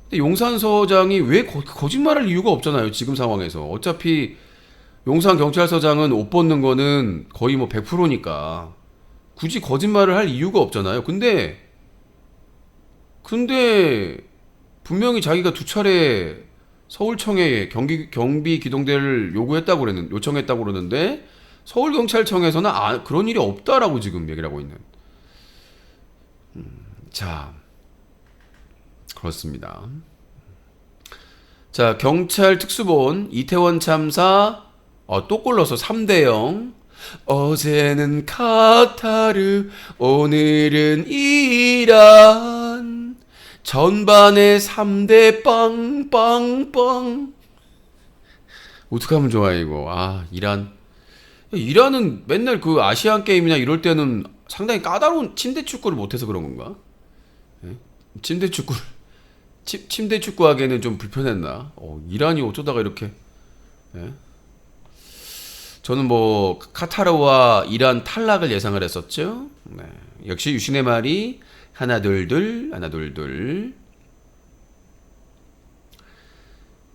S1: 근데 용산서장이 왜 거짓말할 이유가 없잖아요. 지금 상황에서. 어차피 용산경찰서장은 옷 벗는 거는 거의 뭐 100%니까 굳이 거짓말을 할 이유가 없잖아요. 근데 분명히 자기가 2차례 서울청에 경비기동대를 요청했다고 그러는데 서울경찰청에서는 그런 일이 없다라고 지금 얘기를 하고 있는. 자, 그렇습니다. 자, 경찰 특수본 이태원 참사 또 골라서 3대0. 어제는 카타르, 오늘은 이란. 전반에 3대 빵빵빵. 어떡하면 좋아 이거. 이란은 맨날 그 아시안 게임이나 이럴 때는 상당히 까다로운 침대 축구를 못해서 그런 건가? 예? 침대 축구 하기에는 좀 불편했나? 이란이 어쩌다가 이렇게. 예? 저는 뭐 카타르와 이란 탈락을 예상을 했었죠. 네. 역시 유신의 말이 하나 둘둘.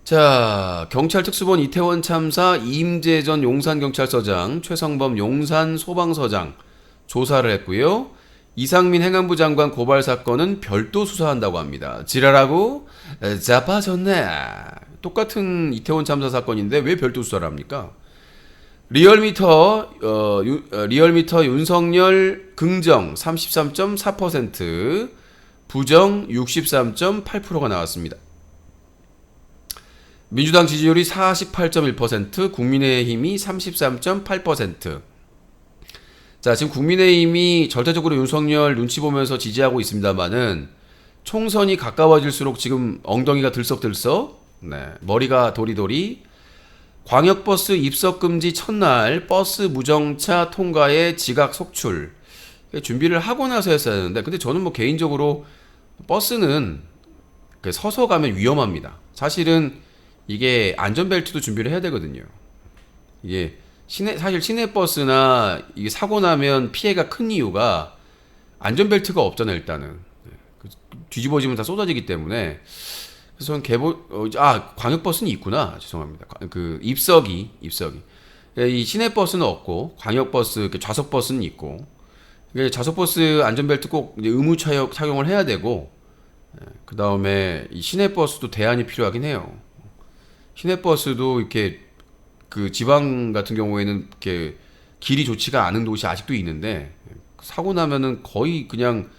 S1: 자, 경찰 특수본 이태원 참사 임재전 용산경찰서장, 최성범 용산소방서장 조사를 했고요. 이상민 행안부 장관 고발 사건은 별도 수사한다고 합니다. 지랄하고 자빠졌네. 똑같은 이태원 참사 사건인데 왜 별도 수사를 합니까? 리얼미터 윤석열 긍정 33.4%, 부정 63.8%가 나왔습니다. 민주당 지지율이 48.1%, 국민의힘이 33.8%. 자, 지금 국민의힘이 절대적으로 윤석열 눈치 보면서 지지하고 있습니다만은 총선이 가까워질수록 지금 엉덩이가 들썩들썩, 네, 머리가 도리도리. 광역버스 입석금지 첫날 버스 무정차 통과에 지각 속출. 준비를 하고 나서 했어야 하는데, 근데 저는 뭐 개인적으로 버스는 서서 가면 위험합니다. 사실은 이게 안전벨트도 준비를 해야 되거든요. 이게 사실 시내버스나 이게 사고 나면 피해가 큰 이유가 안전벨트가 없잖아요, 일단은. 뒤집어지면 다 쏟아지기 때문에. 그래서 저는 광역버스는 있구나. 죄송합니다. 그 입석이. 이 시내버스는 없고, 광역버스, 좌석버스는 있고, 좌석버스 안전벨트 꼭 의무 착용을 해야 되고, 그 다음에 이 시내버스도 대안이 필요하긴 해요. 시내버스도 이렇게 그 지방 같은 경우에는 이렇게 길이 좋지가 않은 곳이 아직도 있는데, 사고 나면은 거의 그냥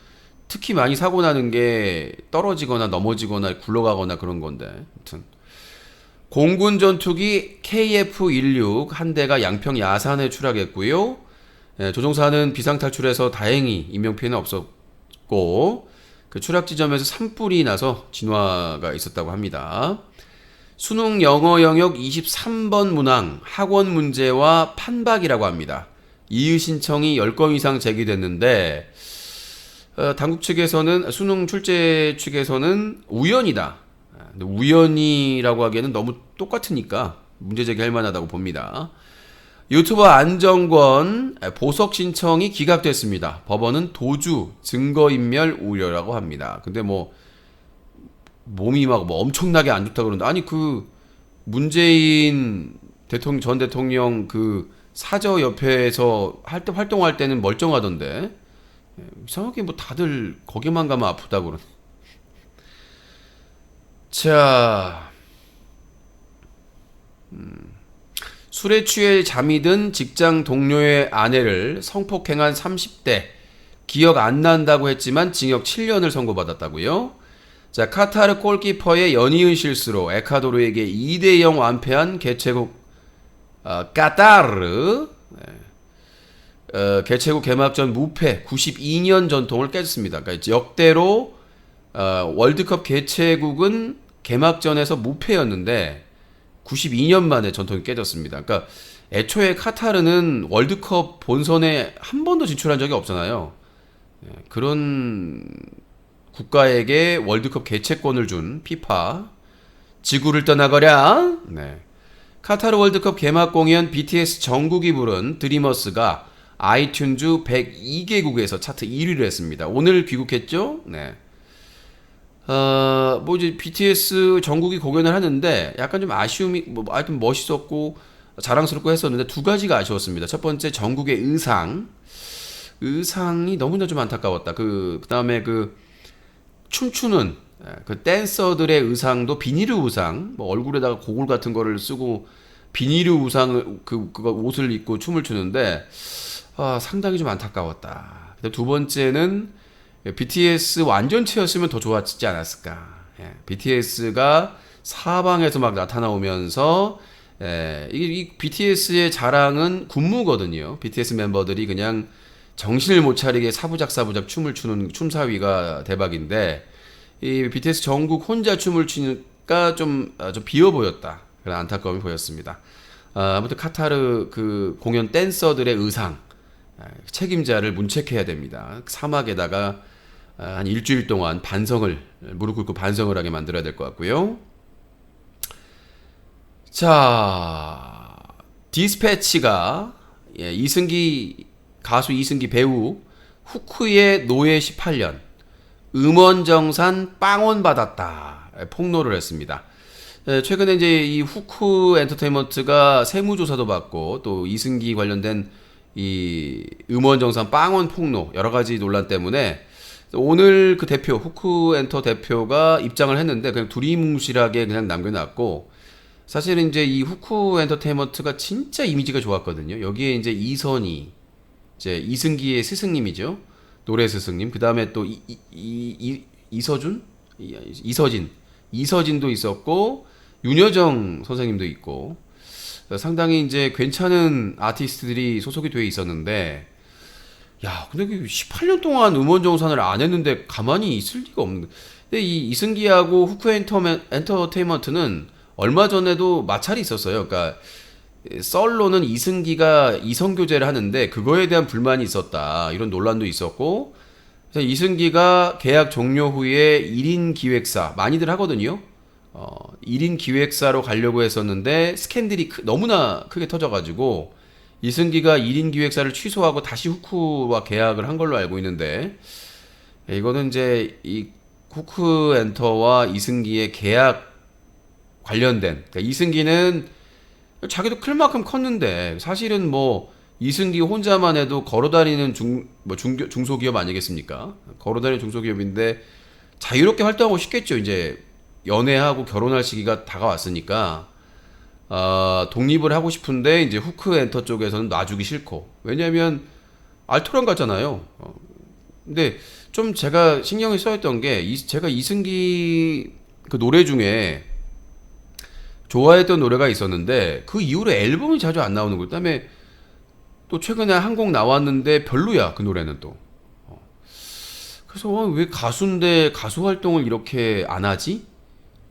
S1: 특히 많이 사고 나는 게 떨어지거나 넘어지거나 굴러가거나 그런 건데. 아무튼 공군 전투기 KF-16 한 대가 양평 야산에 추락했고요. 조종사는 비상탈출해서 다행히 인명피해는 없었고, 그 추락 지점에서 산불이 나서 진화가 있었다고 합니다. 수능 영어 영역 23번 문항 학원 문제와 판박이라고 합니다. 이의 신청이 10건 이상 제기됐는데 당국 측에서는 수능 출제 측에서는 우연이다. 근데 우연이라고 하기에는 너무 똑같으니까 문제 제기할 만하다고 봅니다. 유튜버 안정권 보석 신청이 기각됐습니다. 법원은 도주 증거인멸 우려라고 합니다. 근데 뭐 몸이 막 뭐 엄청나게 안 좋다 그러는데 아니 그 문재인 대통령 전 대통령 그 사저 옆에서 활동할 때는 멀쩡하던데 이상하게 뭐 다들 거기만 가면 아프다고 그러네. 자, 술에 취해 잠이 든 직장 동료의 아내를 성폭행한 30대 기억 안 난다고 했지만 징역 7년을 선고받았다고요. 자, 카타르 골키퍼의 연이은 실수로 에콰도르에게 2대0 완패한 개최국 카타르 개최국 개막전 무패 92년 전통을 깨졌습니다. 그러니까 역대로 월드컵 개최국은 개막전에서 무패였는데 92년 만에 전통이 깨졌습니다. 그러니까 애초에 카타르는 월드컵 본선에 한 번도 진출한 적이 없잖아요. 그런 국가에게 월드컵 개최권을 준 피파 지구를 떠나거라. 네. 카타르 월드컵 개막 공연 BTS 정국이 부른 드리머스가 아이튠즈 102개국에서 차트 1위를 했습니다. 오늘 귀국했죠? 네. 뭐 이제 BTS 정국이 공연을 하는데 약간 좀 아쉬움이 뭐 하여튼 멋있었고 자랑스럽고 했었는데 두 가지가 아쉬웠습니다. 첫 번째 정국의 의상이 너무나 좀 안타까웠다. 그다음에 그 춤추는 그 댄서들의 의상도 비닐의 의상, 뭐 얼굴에다가 고글 같은 거를 쓰고 비닐의 의상을 그거 옷을 입고 춤을 추는데 상당히 좀 안타까웠다. 두 번째는 BTS 완전체였으면 더 좋았지 않았을까. BTS가 사방에서 막 나타나오면서 이 BTS의 자랑은 군무거든요. BTS 멤버들이 그냥 정신을 못 차리게 사부작 춤을 추는 춤사위가 대박인데 이 BTS 정국 혼자 춤을 추니까 좀 비어 보였다. 그런 안타까움이 보였습니다. 아무튼 카타르 그 공연 댄서들의 의상 책임자를 문책해야 됩니다. 사막에다가 한 일주일 동안 무릎 꿇고 반성을 하게 만들어야 될 것 같고요. 자, 디스패치가 가수 이승기 배우 후크의 노예 18년 음원정산 빵원 받았다 폭로를 했습니다. 최근에 이제 이 후크 엔터테인먼트가 세무조사도 받고 또 이승기 관련된 이 음원정산 빵원 폭로 여러 가지 논란 때문에 오늘 그 대표 후크 엔터 대표가 입장을 했는데 그냥 두리뭉실하게 그냥 남겨놨고 사실은 이제 이 후크 엔터테인먼트가 진짜 이미지가 좋았거든요. 여기에 이제 이선희 이제 이승기의 스승님이죠. 노래 스승님. 그 다음에 또 이서진도 있었고 윤여정 선생님도 있고 상당히 이제 괜찮은 아티스트들이 소속이 돼 있었는데 야 근데 18년 동안 음원 정산을 안 했는데 가만히 있을 리가 없는데 근데 이 이승기하고 후크 엔터테인먼트는 얼마 전에도 마찰이 있었어요. 그러니까 썰로는 이승기가 이성교제를 하는데 그거에 대한 불만이 있었다 이런 논란도 있었고 그래서 이승기가 계약 종료 후에 1인 기획사 많이들 하거든요. 1인 기획사로 가려고 했었는데 스캔들이 너무나 크게 터져가지고 이승기가 1인 기획사를 취소하고 다시 후크와 계약을 한 걸로 알고 있는데 이거는 이제 이 후크 엔터와 이승기의 계약 관련된 그러니까 이승기는 자기도 클 만큼 컸는데 사실은 뭐 이승기 혼자만 해도 걸어다니는 중소기업 아니겠습니까? 걸어다니는 중소기업인데 자유롭게 활동하고 싶겠죠. 이제 연애하고 결혼할 시기가 다가왔으니까 독립을 하고 싶은데 이제 후크 엔터 쪽에서는 놔주기 싫고 왜냐면 알토란 같잖아요. 근데 좀 제가 신경을 써했던 게 제가 이승기 그 노래 중에 좋아했던 노래가 있었는데 그 이후로 앨범이 자주 안 나오는 거예요. 그다음에 또 최근에 한 곡 나왔는데 별로야 그 노래는 또. 그래서 왜 가수인데 가수 활동을 이렇게 안 하지?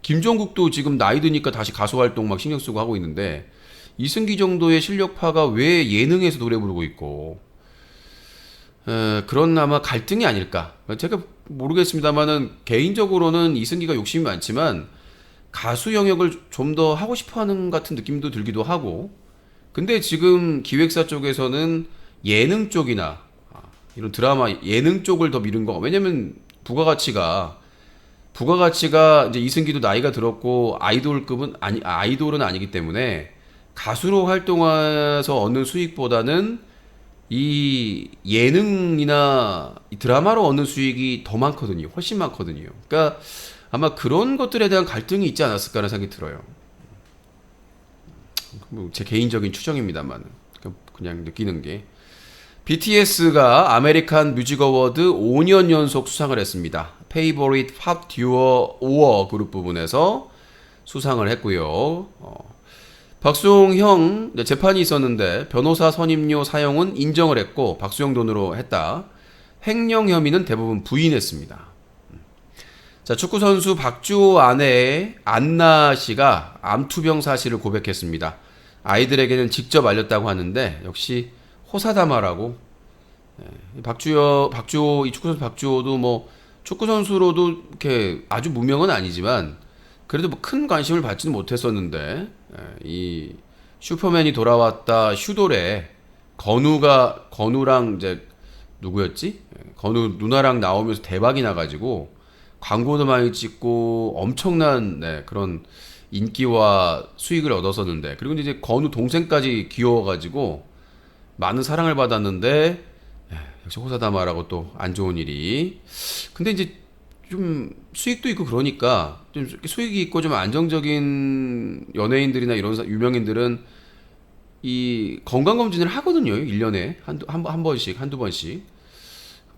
S1: 김종국도 지금 나이 드니까 다시 가수 활동 막 신경 쓰고 하고 있는데 이승기 정도의 실력파가 왜 예능에서 노래 부르고 있고 그런 아마 갈등이 아닐까. 제가 모르겠습니다만은 개인적으로는 이승기가 욕심이 많지만 가수 영역을 좀 더 하고 싶어하는 같은 느낌도 들기도 하고. 근데 지금 기획사 쪽에서는 예능 쪽이나 이런 드라마 예능 쪽을 더 미룬 거. 왜냐면 부가가치가 이제 이승기도 나이가 들었고 아이돌은 아니기 때문에 가수로 활동해서 얻는 수익보다는 이 예능이나 이 드라마로 얻는 수익이 더 많거든요. 훨씬 많거든요. 그러니까 아마 그런 것들에 대한 갈등이 있지 않았을까라는 생각이 들어요. 뭐 제 개인적인 추정입니다만 그냥 느끼는 게 BTS가 아메리칸 뮤직 어워드 5년 연속 수상을 했습니다. 페이보릿 팝 듀오 5어 그룹 부분에서 수상을 했고요. 박수용 형 재판이 있었는데 변호사 선임료 사용은 인정을 했고 박수용 돈으로 했다. 횡령 혐의는 대부분 부인했습니다. 자, 축구 선수 박주호 아내 안나 씨가 암투병 사실을 고백했습니다. 아이들에게는 직접 알렸다고 하는데 역시 호사다마라고. 박주호 이 축구 선수 박주호도 뭐 축구 선수로도 이렇게 아주 무명은 아니지만 그래도 뭐 큰 관심을 받지는 못했었는데 이 슈퍼맨이 돌아왔다 슈돌에 건우랑 이제 누구였지? 건우 누나랑 나오면서 대박이 나가지고 광고도 많이 찍고 엄청난 그런 인기와 수익을 얻었었는데 그리고 이제 건우 동생까지 귀여워가지고 많은 사랑을 받았는데 역시 호사다마라고 또 안 좋은 일이. 근데 이제 좀 수익도 있고 그러니까 좀 수익이 있고 좀 안정적인 연예인들이나 이런 유명인들은 이 건강검진을 하거든요. 1년에 한 번씩 한두 번씩.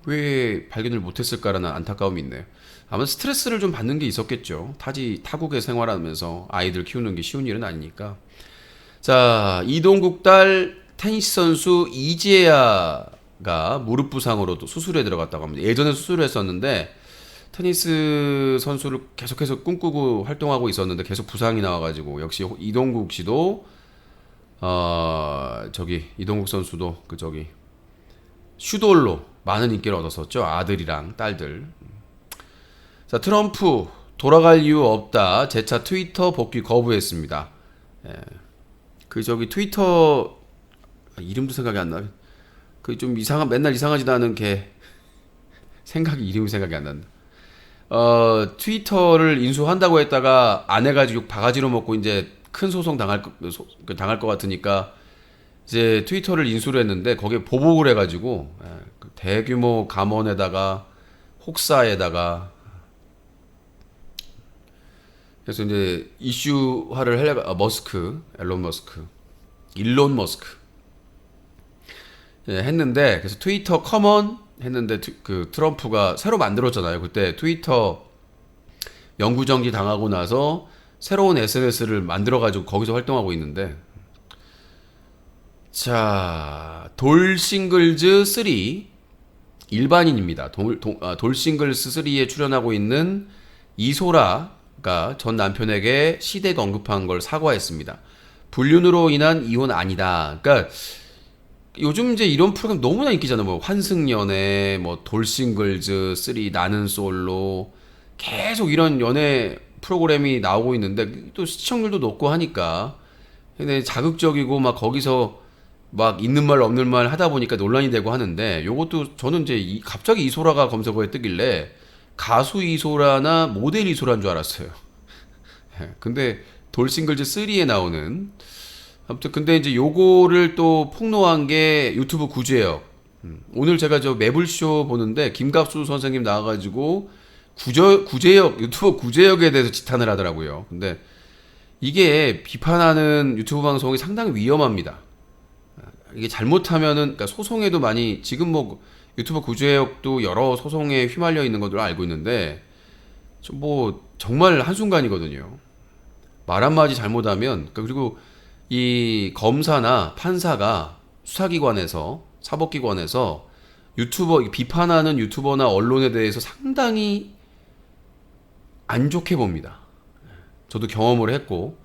S1: 왜 발견을 못했을까라는 안타까움이 있네요. 아마 스트레스를 좀 받는 게 있었겠죠. 타국에 생활하면서 아이들 키우는 게 쉬운 일은 아니니까. 자, 이동국 딸 테니스 선수 이지혜가 무릎 부상으로 또 수술에 들어갔다고 합니다. 예전에 수술을 했었는데 테니스 선수를 계속해서 꿈꾸고 활동하고 있었는데 계속 부상이 나와가지고 역시 이동국 씨도 이동국 선수도 슈돌로 많은 인기를 얻었었죠. 아들이랑 딸들. 자, 트럼프 돌아갈 이유 없다. 재차 트위터 복귀 거부했습니다. 트위터 이름도 생각이 안 나. 좀 맨날 이상하지도 않은 걔 이름이 생각이 안 난다. 트위터를 인수한다고 했다가 안 해가지고 바가지로 먹고 이제 큰 소송 당할 것 같으니까 이제 트위터를 인수를 했는데 거기에 보복을 해가지고 대규모 감원에다가 혹사에다가 그래서 이제 이슈화를 하려고 일론 머스크 했는데 그래서 트위터 커먼 했는데 트럼프가 새로 만들었잖아요. 그때 트위터 영구정지 당하고 나서 새로운 SNS를 만들어가지고 거기서 활동하고 있는데 자, 돌싱글즈 3 일반인입니다. 돌싱글즈 3에 출연하고 있는 이소라가 전 남편에게 시댁 언급한 걸 사과했습니다. 불륜으로 인한 이혼 아니다. 그러니까 요즘 이제 이런 프로그램 너무나 인기잖아요. 뭐 환승연애, 뭐 돌싱글즈 3, 나는 솔로 계속 이런 연애 프로그램이 나오고 있는데 또 시청률도 높고 하니까 근데 자극적이고 막 거기서 막 있는 말 없는 말 하다 보니까 논란이 되고 하는데 요것도 저는 이제 갑자기 이소라가 검색어에 뜨길래 가수 이소라나 모델 이소라인 줄 알았어요. 근데 돌싱글즈 3에 나오는 아무튼 근데 이제 요거를 또 폭로한 게 유튜브 구제역. 오늘 제가 매불쇼 보는데 김갑수 선생님 나와가지고 유튜브 구제역에 대해서 지탄을 하더라고요. 근데 이게 비판하는 유튜브 방송이 상당히 위험합니다. 이게 잘못하면은 그러니까 소송에도 많이 지금 뭐 유튜브 구제역도 여러 소송에 휘말려 있는 것으로 알고 있는데 뭐 정말 한순간이거든요. 말 한마디 잘못하면 그리고 이 검사나 판사가 수사기관에서 사법기관에서 비판하는 유튜버나 언론에 대해서 상당히 안 좋게 봅니다. 저도 경험을 했고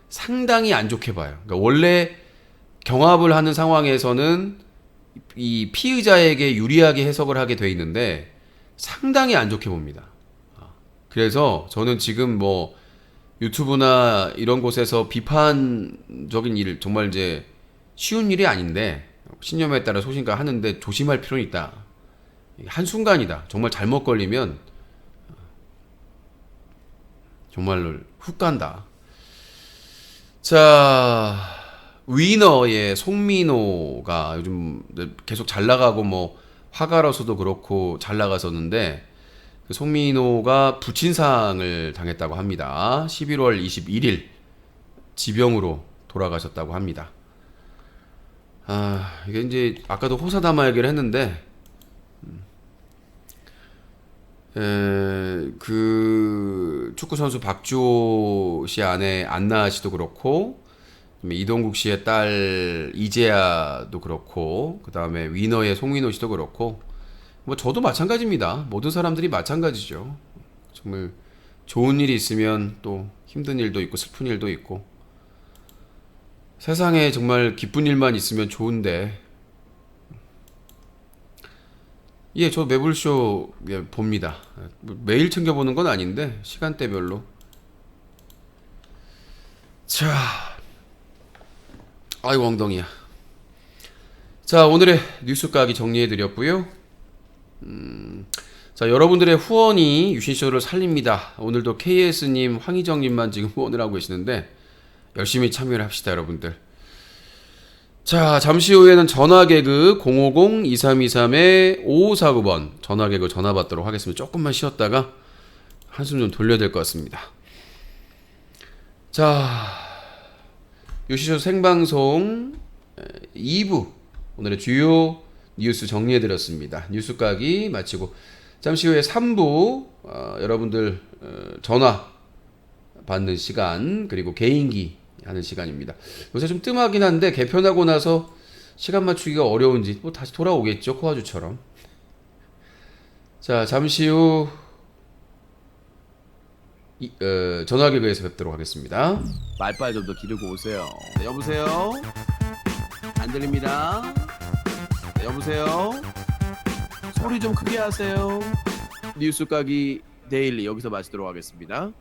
S1: 상당히 안 좋게 봐요. 그러니까 원래 경합을 하는 상황에서는 이 피의자에게 유리하게 해석을 하게 돼 있는데 상당히 안 좋게 봅니다. 그래서 저는 지금 뭐 유튜브나 이런 곳에서 비판적인 일, 정말 이제 쉬운 일이 아닌데 신념에 따라 소신가 하는데 조심할 필요는 있다. 한순간이다. 정말 잘못 걸리면 정말로 훅 간다. 자, 위너의 송민호가 요즘 계속 잘 나가고 뭐 화가로서도 그렇고 잘 나갔었는데 그 송민호가 부친상을 당했다고 합니다. 11월 21일 지병으로 돌아가셨다고 합니다. 이게 이제 아까도 호사다마 얘기를 했는데 그 축구 선수 박주호 씨 아내 안나 씨도 그렇고 이동국 씨의 딸 이재아도 그렇고 그 다음에 위너의 송민호 씨도 그렇고 뭐 저도 마찬가지입니다. 모든 사람들이 마찬가지죠. 정말 좋은 일이 있으면 또 힘든 일도 있고 슬픈 일도 있고 세상에 정말 기쁜 일만 있으면 좋은데 예, 저 매불쇼 봅니다. 매일 챙겨보는 건 아닌데 시간대별로. 자, 아이고 엉덩이야. 자, 오늘의 뉴스 까기 정리해드렸고요. 자, 여러분들의 후원이 유신쇼를 살립니다. 오늘도 KS님, 황희정님만 지금 후원을 하고 계시는데 열심히 참여를 합시다, 여러분들. 자, 잠시 후에는 전화개그 050-2323-5549번 전화개그 전화 받도록 하겠습니다. 조금만 쉬었다가 한숨 좀 돌려야 될 것 같습니다. 자, 유시쇼 생방송 2부 오늘의 주요 뉴스 정리해드렸습니다. 뉴스 까기 마치고 잠시 후에 3부 여러분들 전화 받는 시간 그리고 개인기 하는 시간입니다. 요새 좀 뜸하긴 한데 개편하고 나서 시간 맞추기가 어려운지 뭐 다시 돌아오겠죠. 코아주처럼. 자, 잠시 후 전화개그에서 뵙도록 하겠습니다.
S3: 말빨 좀 더 기르고 오세요. 네, 여보세요? 안 들립니다. 네, 여보세요? 소리 좀 크게 하세요. 뉴스 까기 데일리 여기서 마치도록 하겠습니다.